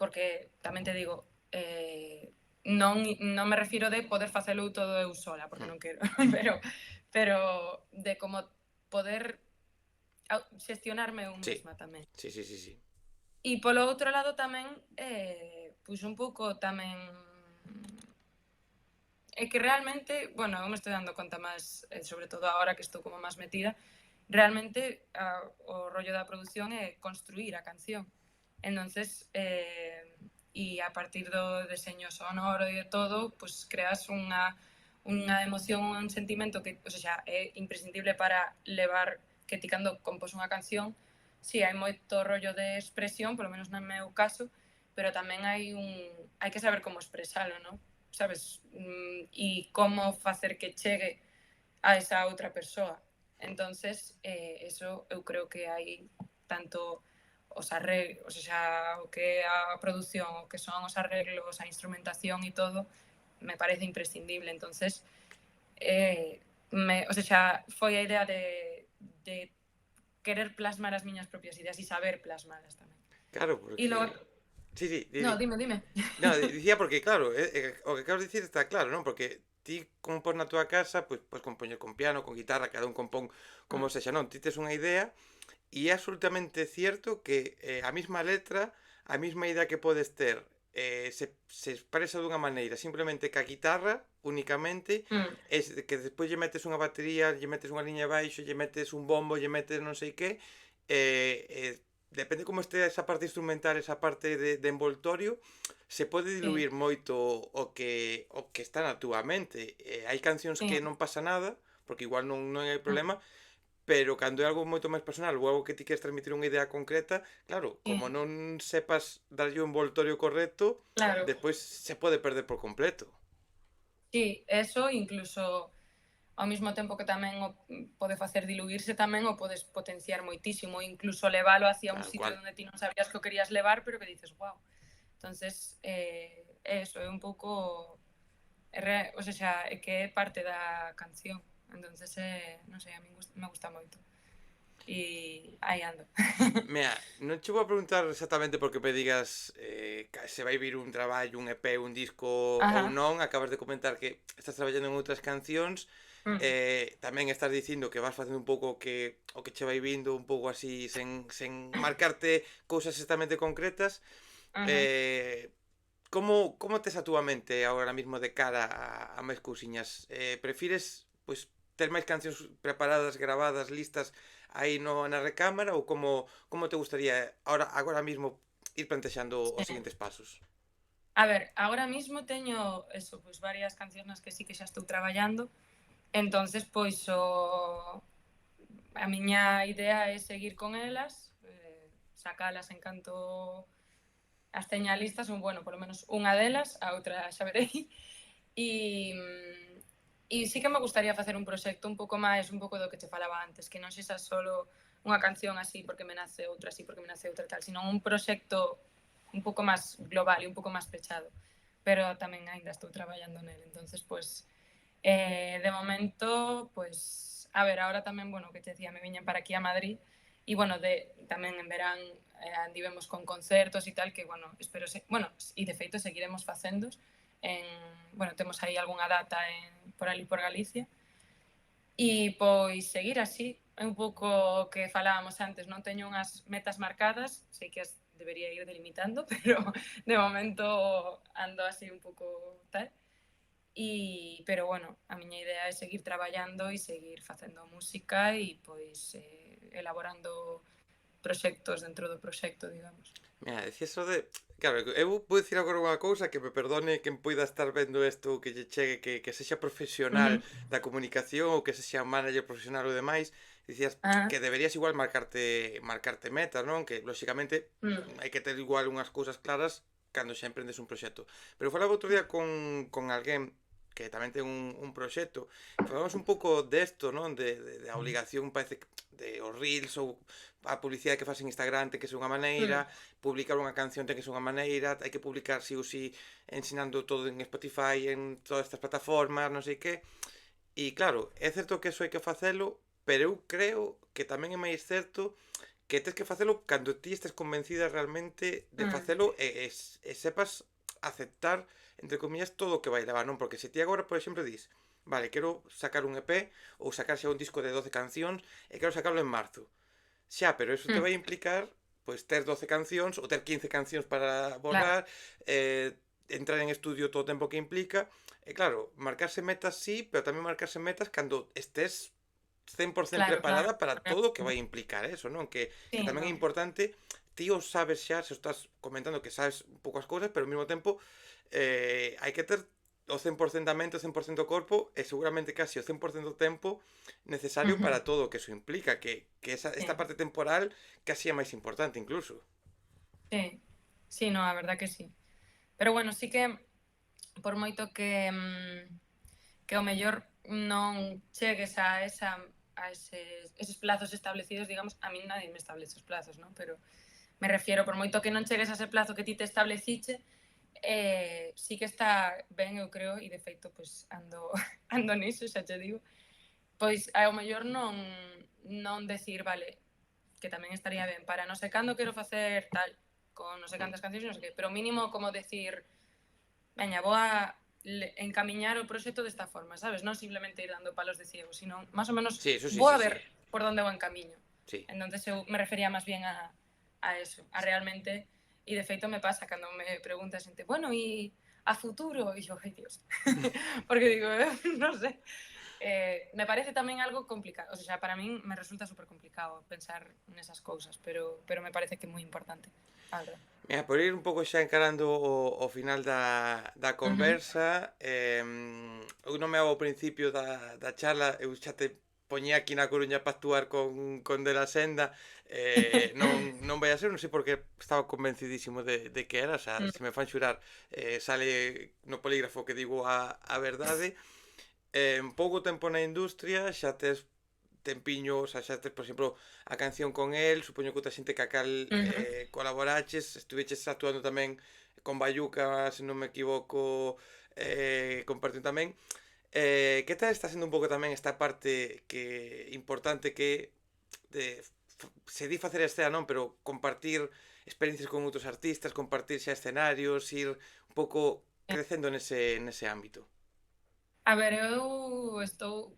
Speaker 2: porque tamén te digo, non me refiro de poder facelo todo eu sola, porque non quero, pero de como poder xestionarme eu mesma tamén.
Speaker 1: Sí, sí, sí, sí.
Speaker 2: E polo outro lado tamén, pois un pouco tamén é que realmente, bueno, eu me estou dando conta máis, sobre todo agora que estou como máis metida, realmente o rollo da produción é construir a canción. Entonces, e a partir do deseño sonoro e de todo, pues creas unha emoción, un sentimento que, o sea, é imprescindible para levar, que ti cando compós unha canción, si hai moito rollo de expresión, polo menos no meu caso, pero tamén hai que saber como expresalo, non? Sabes? E como facer que chegue a esa outra persoa. Entonces, eso eu creo que hai tanto os arreglos, o sea, o que é a produción, o que son os arreglos, a instrumentación e todo, me parece imprescindible. Entonces, o sea, foi a idea de querer plasmar as miñas propias ideas e saber plasmalas tamén.
Speaker 1: Claro, porque...
Speaker 2: E logo...
Speaker 1: Sí, sí,
Speaker 2: No, dime.
Speaker 1: No, dicía porque, claro, o que acabas de dicir está claro, non? Porque ti compón na túa casa, pois compoñer con piano, con guitarra, cada un compón como sexa, non? Ti tes unha idea e é absolutamente cierto que a mesma letra, a mesma idea que podes ter, se expresa dunha maneira simplemente ca guitarra únicamente, que despois lle metes unha batería, lle metes unha liña baixo, lle metes un bombo, lle metes non sei que, depende como este esa parte instrumental, esa parte de envoltorio, se pode diluir moito o que está na túa mente. Hai cancións que non pasa nada, porque igual non hai problema, pero cando é algo moito máis personal ou algo que ti queres transmitir unha idea concreta, claro, como non sepas darlle o envoltorio correcto, despois se pode perder por completo.
Speaker 2: Sí, eso incluso ao mesmo tempo que tamén o pode facer diluirse, tamén o podes potenciar moitísimo, incluso levalo hacia un sitio onde ti non sabías que o querías levar, pero que dices, wow. Entonces, eso é un pouco, o sea, é que é parte da canción. Entonces, non sei, a mí me gusta moito. e aí ando.
Speaker 1: Mira, non che vou a preguntar exactamente porque me digas se vai vir un traballo, un EP, un disco ou
Speaker 2: Ajá.
Speaker 1: non. Acabas de comentar que estás traballando en outras cancións.
Speaker 2: Mm,
Speaker 1: Tamén estás dicindo que vas facendo un pouco o que che vai vindo un pouco así sen marcarte cousas exactamente concretas.
Speaker 2: ujú.
Speaker 1: Eh, como tes a túa mente agora mismo de cara a máis cousiñas? Prefires, pois, ter máis cancións preparadas, gravadas, listas aí no na recámara ou como te gustaría agora mismo ir plantexando
Speaker 2: Sí.
Speaker 1: os seguintes pasos?
Speaker 2: A ver, agora mismo teño eso, pois varias cancións nas que sí que xa estou traballando, entonces pois a miña idea é seguir con elas, sacalas en canto as teña listas, ou bueno, polo menos unha delas, a outra xa verei. E, e sí que me gustaría facer un proxecto un pouco máis, un pouco do que te falaba antes, que non sexa solo unha canción así porque me nace outra, así porque me nace outra tal, sino un proxecto un pouco máis global e un pouco máis pechado. Pero tamén aínda estou traballando nel, entonces pues de momento, pues, a ver, ahora tamén, bueno, que te decía, me viñen para aquí a Madrid e, bueno, tamén en verán andivemos con concertos e tal, que, bueno, espero, bueno, e de feito seguiremos facendos, bueno, temos aí algunha data por ali por Galicia, e, pois, seguir así, é un pouco o que falábamos antes, non teño unhas metas marcadas, sei que as debería ir delimitando, pero de momento ando así un pouco tal, pero bueno, a miña idea é seguir traballando e seguir facendo música e pois elaborando proxectos dentro do proxecto, digamos.
Speaker 1: Mira, decía eso de... Claro, eu vou dicir agora unha cousa que me perdone quen poida estar vendo isto que lle chegue, que sexa profesional
Speaker 2: Ujú.
Speaker 1: da comunicación ou que sexa manager profesional ou demais. Dicías
Speaker 2: Ah,
Speaker 1: que deberías igual marcarte metas, non? Que, lóxicamente,
Speaker 2: mm,
Speaker 1: hai que ter igual unhas cousas claras cando xa emprendes un proxecto. Pero falaba outro día con alguén que tamén ten un proxecto. Falamos un pouco desto, non? Da obligación, parece, de os reels ou a publicidade que faz en Instagram ten que ser unha
Speaker 2: mm,
Speaker 1: maneira, publicar unha canción ten que ser unha maneira, hai que publicar sí ou sí ensinando todo en Spotify, en todas estas plataformas, non sei que. E claro, é certo que eso hai que facelo, pero eu creo que tamén é máis certo que tens que facelo cando ti estés convencida realmente de
Speaker 2: mm,
Speaker 1: facelo e sepas aceptar, entre comillas, todo o que vai levar, non? Porque se ti agora, por exemplo, dis, vale, quero sacar un EP ou sacar xa un disco de 12 cancións e quero sacarlo en marzo. Xa, pero eso te
Speaker 2: mm,
Speaker 1: vai implicar pois ter 12 cancións ou ter 15 cancións para
Speaker 2: claro,
Speaker 1: borrar, entrar en estudio todo o tempo que implica. E claro, marcarse metas sí, pero tamén marcarse metas cando estés 100%
Speaker 2: claro, claro.
Speaker 1: preparada para todo o que vai implicar eso, non? Que
Speaker 2: Sí,
Speaker 1: tamén é
Speaker 2: no.
Speaker 1: importante, ti o sabes xa, se o estás comentando que sabes un pouco as cousas, pero ao mesmo tempo hai que ter o 100% da mente, o 100% do corpo e seguramente casi o 100% do tempo necesario
Speaker 2: Ujú,
Speaker 1: para todo o que eso implica, que esta
Speaker 2: sí,
Speaker 1: parte temporal casi é máis importante incluso.
Speaker 2: sí, sí, no, a verdad que sí. Pero bueno, sí que por moito que ao mellor non chegues a eses plazos establecidos, digamos, a min nadie me establece os plazos, non? Pero me refiero, por moito que non chegues a ese plazo que ti te estableciche, sí que está ben, eu creo, e de feito, pois, ando, ando niso, xa te digo, pois, ao mellor non decir, vale, que tamén estaría ben, para non sei cando quero facer tal, con non sei
Speaker 1: Mm.
Speaker 2: cantas cancións, non sei que, pero mínimo como decir, veña, vou a encamiñar o proxecto desta forma, sabes? Non simplemente ir dando palos de ciego, sino máis ou menos
Speaker 1: Sí, eso sí,
Speaker 2: vou
Speaker 1: sí,
Speaker 2: a
Speaker 1: sí.
Speaker 2: ver por onde vou en camiño.
Speaker 1: Sí.
Speaker 2: Entonces eu me refería máis bien a eso, a realmente, e de feito me pasa cando me pregunta a xente, bueno, e a futuro? E yo, ai Dios, porque digo, non sei, me parece tamén algo complicado, o sea, para min me resulta super complicado pensar nesas cousas, pero me parece que é moi importante, a verdad.
Speaker 1: Mira, por ir un pouco xa encarando o final da
Speaker 2: Ujú.
Speaker 1: conversa, eu non me hago ao principio da charla, eu xa te poñía aquí na Coruña para actuar con De La Senda, non vai a ser, non sei porque estaba convencidísimo de que era, xa,
Speaker 2: Mm.
Speaker 1: se me fan xurar, sale no polígrafo que digo a verdade. En pouco tempo na industria xa tes tempiño, o sea, xa tes, por exemplo, a canción con el, supoño que outra xente ca cal
Speaker 2: Ujú.
Speaker 1: colaboraches, estuveches actuando tamén con Bayuca, se non me equivoco, compartiu tamén. Que tal está sendo un pouco tamén esta parte que importante que se di facer escena non, pero compartir experiencias con outros artistas, compartir xa escenarios, ir un pouco crecendo nese ámbito.
Speaker 2: A ver, eu estou...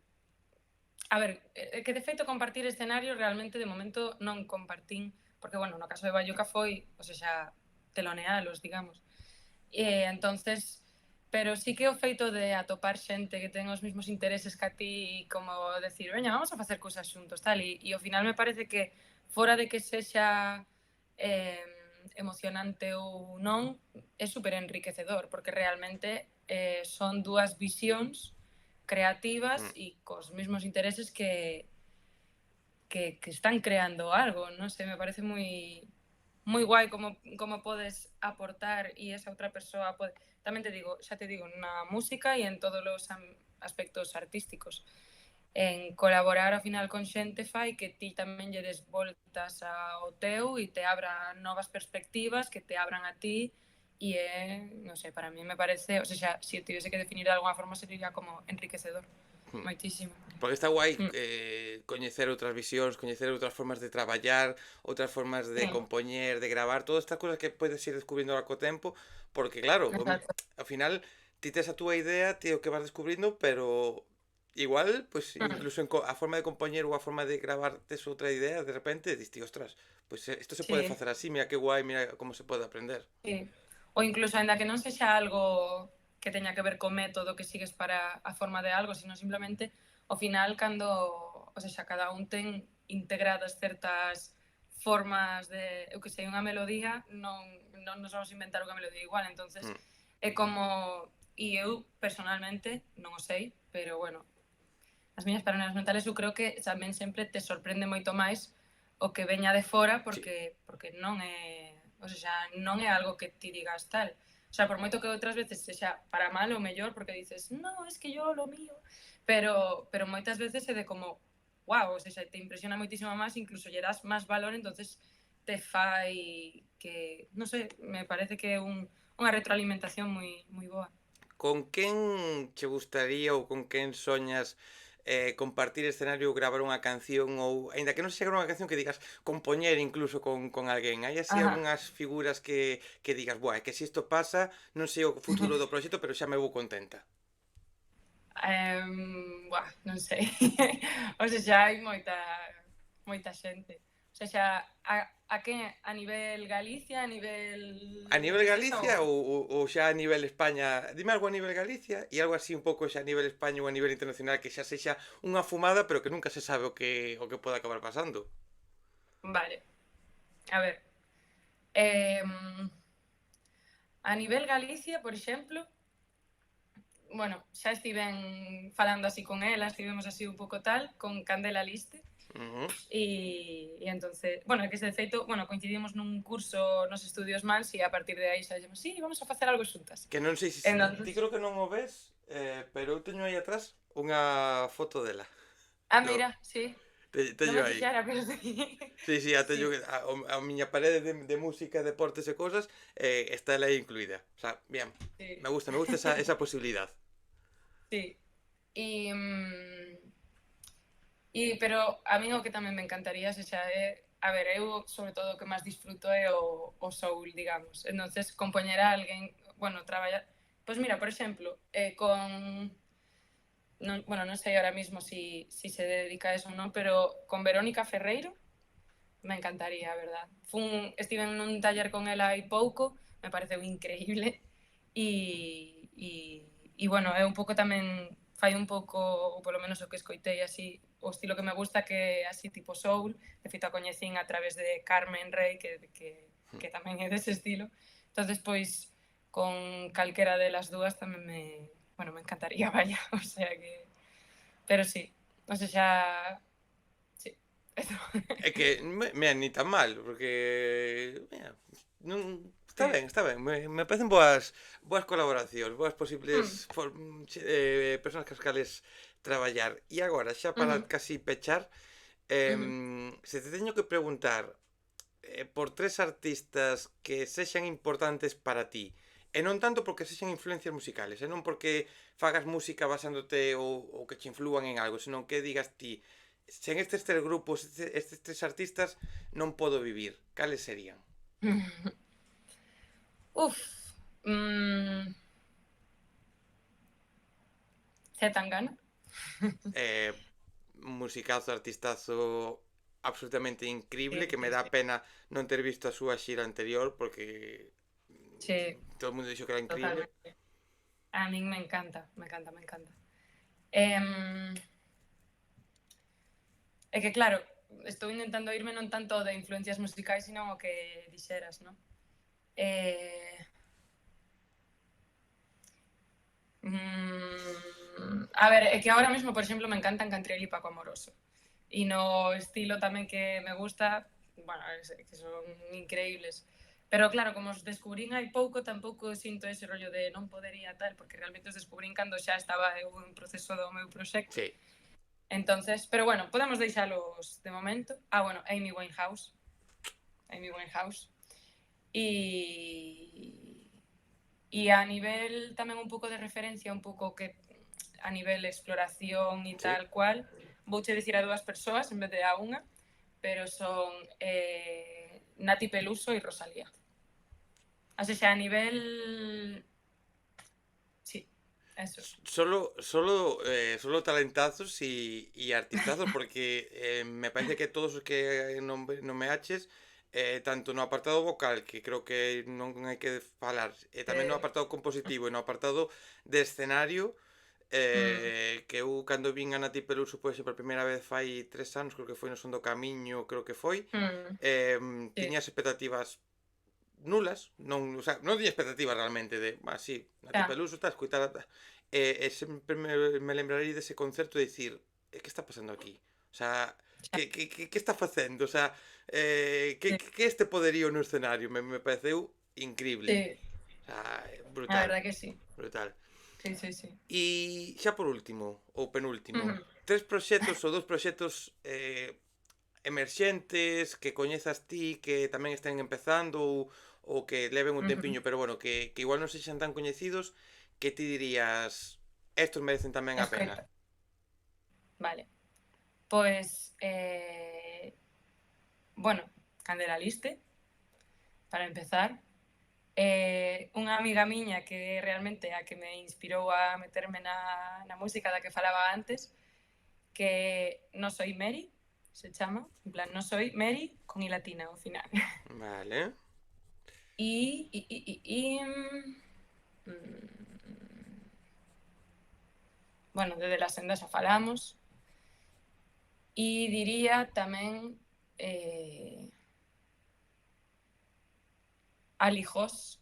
Speaker 2: A ver, que de feito compartir escenario realmente de momento non compartín, porque, bueno, no caso de Bayuca foi, o sea, telonealos, digamos. Entonces, pero sí que o feito de atopar xente que ten os mesmos intereses que a ti e como decir, veña, vamos a facer cousas xuntos, tal, e ao final me parece que fora de que sexa eh, emocionante ou non, é super enriquecedor, porque realmente son dúas visións creativas
Speaker 1: Mm.
Speaker 2: e cos mesmos intereses que están creando algo, non sei, me parece moi guai como podes aportar e esa outra persoa pode... Tamén te digo, xa te digo, na música e en todos os aspectos artísticos. En colaborar ao final con xente fai que ti tamén lle des voltas ao teu e te abra novas perspectivas que te abran a ti e non sei, para mí me parece, o sea, se tivese que definir de alguna forma sería como enriquecedor,
Speaker 1: Mm.
Speaker 2: moitísimo.
Speaker 1: Porque está guai coñecer outras visións, coñecer outras formas de traballar, outras formas de
Speaker 2: Sí,
Speaker 1: compoñer, de gravar, todas estas cousas que podes ir descubrindo ao co tempo, porque claro,
Speaker 2: exacto.
Speaker 1: ao final ti tes a túa idea, ti o que vas descubrindo, pero igual, pues incluso a forma de compoñer ou a forma de gravar tes outra idea, de repente diste, ostras, pues isto se pode
Speaker 2: Sí,
Speaker 1: facer así, mira que guai, mira como se pode aprender.
Speaker 2: sí. Ou incluso, ainda que non sexa algo que teña que ver co método que sigues para a forma de algo, sino simplemente, ao final, cando, o sea, cada un ten integradas certas formas de, eu que sei, unha melodía, non nos vamos a inventar unha melodía igual, entonces
Speaker 1: Mm.
Speaker 2: é como, e eu personalmente non o sei, pero bueno, as miñas parenas mentales eu creo que tamén sempre te sorprende moito máis o que veña de fora
Speaker 1: Sí.
Speaker 2: porque non é, o sea, non é algo que ti digas tal. O sea, por moito que outras veces sexa para mal ou mellor porque dices, no, es que yo lo mío, pero moitas veces é de como, wow, o sea, te impresiona moitísimo máis, incluso lle das máis valor, entonces te fai que, non sei, me parece que é unha retroalimentación moi boa.
Speaker 1: Con quen che gustaría ou con quen soñas compartir escenario ou gravar unha canción ou, aínda que non sexa gravar unha canción, que digas compoñer incluso con alguén? Hai así
Speaker 2: Ajá.
Speaker 1: algunhas figuras que digas, buah, é que se isto pasa, non sei o futuro do proxecto, pero xa me vou contenta.
Speaker 2: Buah, non sei. O sea, xa hai moita xente. O sea, xa, a que a nivel Galicia, a nivel
Speaker 1: A
Speaker 2: o
Speaker 1: nivel
Speaker 2: que sexa,
Speaker 1: Galicia ou xa a nivel España? Dime algo a nivel Galicia e algo así un pouco xa a nivel España ou a nivel internacional que xa sexa unha fumada, pero que nunca se sabe o que pode acabar pasando.
Speaker 2: Vale, a ver. em, a nivel Galicia, por exemplo, bueno, xa estiven falando así con ela, estivemos así un pouco tal, con Candela Liste,
Speaker 1: Ujú.
Speaker 2: e entonces, bueno, que de feito, bueno, coincidimos nun curso nos estudios mans e a partir de aí xa dixemos, sí, vamos a facer algo xuntas.
Speaker 1: Que non sei se ti
Speaker 2: Entonces,
Speaker 1: creo que non o ves, pero eu teño aí atrás unha foto dela. No,
Speaker 2: mira, sí, non
Speaker 1: teño
Speaker 2: me
Speaker 1: aí.
Speaker 2: fixara, pero sí.
Speaker 1: Sí, sí, a teño
Speaker 2: Sí,
Speaker 1: a miña parede de música, deportes e cosas, está ela aí incluída. O sea, bien,
Speaker 2: sí,
Speaker 1: me gusta esa posibilidad.
Speaker 2: sí. Pero a mí o que tamén me encantaría se xa é, a ver, eu sobre todo o que máis disfruto é o soul, digamos. Entonces, compoñer a alguén, bueno, traballar... Pois mira, por exemplo, con... Non, bueno, non sei ahora mismo si se dedica a eso ou non, pero con Verónica Ferreiro me encantaría, a verdad. Estive nun taller con ela hai pouco, me pareceu increíble e bueno, é un pouco tamén fai un pouco, ou polo menos o que escoitei así, o estilo que me gusta que é así tipo soul, de feito a coñecín a través de Carmen Rey, que tamén é dese estilo. Entonces, pois, con calquera delas dúas tamén bueno, me encantaría, vaya, o sea que... Pero sí, o sea, xa... Sí, eso.
Speaker 1: É que, mira, ni tan mal, porque, mira, non,
Speaker 2: Sí.
Speaker 1: está ben, me parecen boas colaboracións, boas posibles
Speaker 2: Mm.
Speaker 1: personas cas cales traballar. E agora, xa para
Speaker 2: Ujú,
Speaker 1: casi pechar,
Speaker 2: ujú.
Speaker 1: se te teño que preguntar por tres artistas que sexan importantes para ti, e non tanto porque sexan influencias musicales, e non porque fagas música basándote ou que che inflúan en algo, senón que digas ti, sen estes tres grupos, estes tres artistas, non podo vivir. Cales serían?
Speaker 2: Uf. Mm, Zetangana.
Speaker 1: Eh, musicazo, artistazo absolutamente increíble,
Speaker 2: Sí,
Speaker 1: que me
Speaker 2: sí,
Speaker 1: dá
Speaker 2: sí.
Speaker 1: pena non ter visto a súa xira anterior porque
Speaker 2: Sí,
Speaker 1: todo o mundo dixo que era increíble.
Speaker 2: totalmente. A mí me encanta, me encanta, me encanta. Em, É que claro, estou intentando irme non tanto de influencias musicais, sino o que dixeras, non? Eh, a ver, é que ahora mesmo, por exemplo, me encantan Cantriel e Paco Amoroso. E no estilo tamén que me gusta, bueno, que son increíbles. Pero claro, como os descubrín hai pouco, tampouco sinto ese rollo de non podería tal, porque realmente os descubrín cando xa estaba eu en proceso do meu proxecto.
Speaker 1: Sí,
Speaker 2: Entonces, pero bueno, podemos deixalos de momento. Ah, bueno, Amy Winehouse. Amy Winehouse. Y a nivel tamén un pouco de referencia, un pouco que a nivel exploración e
Speaker 1: sí.
Speaker 2: tal cual, vouche dicir a dúas persoas en vez de a unha, pero son Nati Peluso e Rosalía. O sea, a nivel... Sí, eso.
Speaker 1: Solo talentazos y artistazos, porque me parece que todos os que nomeaches, tanto no apartado vocal, que creo que non hai que falar, tamén no
Speaker 2: Eh,
Speaker 1: apartado compositivo e no apartado de escenario,
Speaker 2: mm,
Speaker 1: que eu cando vin a Nati Peluso, pois, por primeira vez fai 3 anos, creo que foi no Son do Camiño, creo que foi,
Speaker 2: mm, sí,
Speaker 1: tiña expectativas nulas, non, o sea, non tiña expectativas realmente de, sí, Nati
Speaker 2: ya,
Speaker 1: Peluso, está, escutar, sempre me lembrarei dese concerto de dicir, que está pasando aquí? O sea,
Speaker 2: ya,
Speaker 1: que está facendo? O sea,
Speaker 2: sí,
Speaker 1: que este poderío no escenario? Me pareceu increíble.
Speaker 2: sí,
Speaker 1: O sea,
Speaker 2: a
Speaker 1: brutal,
Speaker 2: verdad que sí.
Speaker 1: brutal.
Speaker 2: Sí, sí, sí.
Speaker 1: E xa por último, ou penúltimo,
Speaker 2: Ujú,
Speaker 1: tres proxectos ou dous proxectos emerxentes que coñezas ti que tamén estén empezando ou que leven un
Speaker 2: ujú.
Speaker 1: tempiño, pero bueno, que igual non sexan tan coñecidos, que ti dirías, estos merecen tamén a pena.
Speaker 2: Escoita, vale. Pues, bueno, Candela Liste, para empezar. Unha amiga miña que realmente a que me inspirou a meterme na música da que falaba antes, que No soy Mary, se chama, en plan, No soy Mary con i latina ao final.
Speaker 1: Vale.
Speaker 2: Bueno, de la senda xa falamos. E diría tamén Ali Hoss,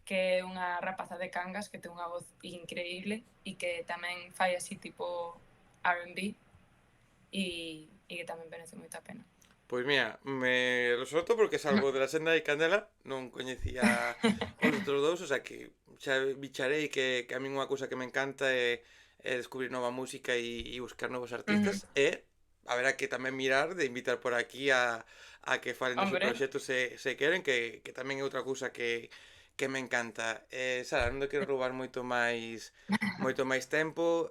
Speaker 2: que é unha rapaza de Cangas que ten unha voz increíble e que tamén fai así tipo R&B e que tamén merece moita pena.
Speaker 1: Pois mira, me resorto porque salvo de la senda de Candela non coñecía os outros dous, o sea que xa bicharei que a min unha cousa que me encanta é descubrir nova música e buscar novos artistas e haberá que tamén mirar de invitar por aquí a que falen do seu
Speaker 2: Hombre,
Speaker 1: proxecto se queren, que tamén é outra cousa que me encanta. Sara, non te quero roubar moito máis tempo.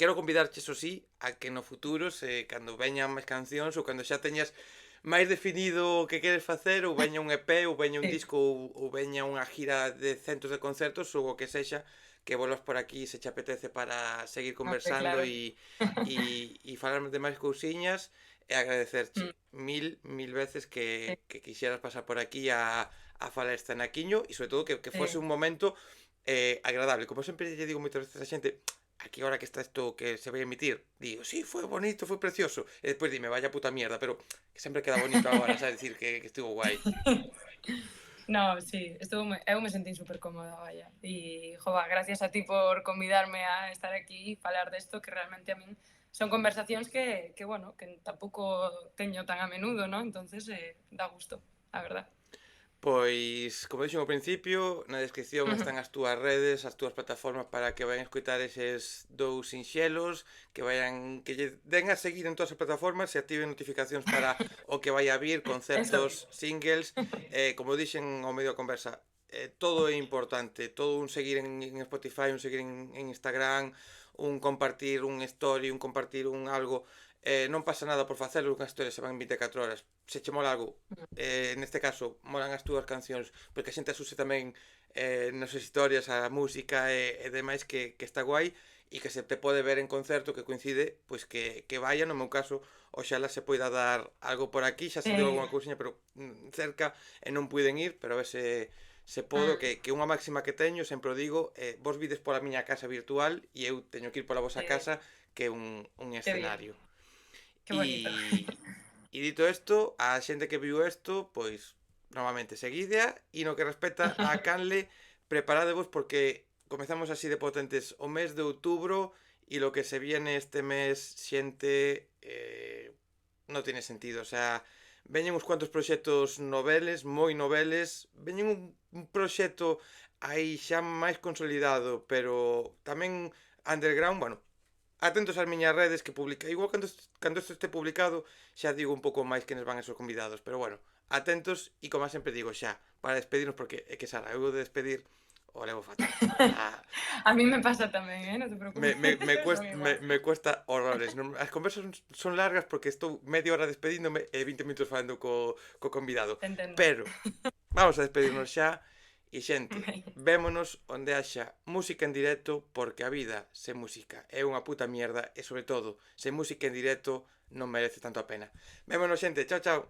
Speaker 1: Quero convidarte, iso sí, a que no futuro, cando veñan máis cancións ou cando xa teñas máis definido o que queres facer, ou veña un EP, ou veña un
Speaker 2: sí.
Speaker 1: disco, ou veña unha gira de centos de concertos, ou o que sexa, que volvas por aquí se che apetece para seguir
Speaker 2: Hombre,
Speaker 1: conversando
Speaker 2: claro.
Speaker 1: e falar de máis cousiñas e agradecerche
Speaker 2: Mm,
Speaker 1: mil veces
Speaker 2: sí,
Speaker 1: que quixeras pasar por aquí a falar este naquiño e sobre todo que fose
Speaker 2: sí.
Speaker 1: un momento agradable. Como sempre lle digo moitas veces a xente, aquí ahora que está esto que se vai a emitir, digo, sí, fue bonito, fue precioso. E despois dime, vaya puta mierda, pero que sempre queda bonito agora, sabes, decir que estuvo guai.
Speaker 2: No, sí, eu me sentí súper cómoda, vaya. E, jova, gracias a ti por convidarme a estar aquí e falar desto, que realmente a min son conversacións que bueno, que tampouco teño tan a menudo, ¿no? Entonces, dá gusto, a verdad.
Speaker 1: Pois, como dixen ao principio, na descripción están as túas redes, as túas plataformas para que vayan escoitar eses dous sinxelos, que lle den a seguir en todas as plataformas e activen notificacións para o que vai a vir,
Speaker 2: Eso.
Speaker 1: concertos, singles, como dixen ao medio da conversa, todo é importante, todo un seguir en Spotify, un seguir en Instagram, un compartir un story, un compartir un algo, non pasa nada por facelo, unha historia se van en 24 horas. Se che mola algo, neste caso, molan as túas cancións, porque a xente asuse tamén nas historias, a música e demais que está guai e que se te pode ver en concerto que coincide, pois que vaya, no meu caso, oxala se poida dar algo por aquí, xa se deu
Speaker 2: Eh,
Speaker 1: algunha cousiña, pero cerca e non puiden ir, pero a ver se podo,
Speaker 2: mm,
Speaker 1: que unha máxima que teño, sempre o digo, vos vides pola miña casa virtual e eu teño que ir pola vosa
Speaker 2: eh,
Speaker 1: casa que é un
Speaker 2: qué bien,
Speaker 1: escenario.
Speaker 2: qué bonito.
Speaker 1: E dito isto, a xente que viu isto, pois, novamente, seguidea e no que respecta a Canle, preparadevos porque comezamos así de potentes o mes de outubro e lo que se viene este mes, xente, non tiene sentido, o sea, veñen uns cuantos proxectos noveles, moi noveles, veñen un proxecto aí xa máis consolidado, pero tamén underground, bueno, atentos ás miñas redes que publica, igual cando isto este publicado xa digo un pouco máis quenes van esos convidados, pero bueno, atentos e como sempre digo xa, para despedirnos porque é que Sara, eu de despedir o levo fatal. Ah,
Speaker 2: A mí me pasa tamén, ¿eh? No te preocupes, son igual.
Speaker 1: me cuesta horrores. As conversas son largas porque estou media hora despedíndome e 20 minutos falando co convidado.
Speaker 2: Te entiendo.
Speaker 1: Pero vamos a despedirnos xa e xente, vémonos onde haxa música en directo porque a vida sen música é unha puta mierda e sobre todo, sen música en directo non merece tanto a pena. Vémonos xente, chao chao.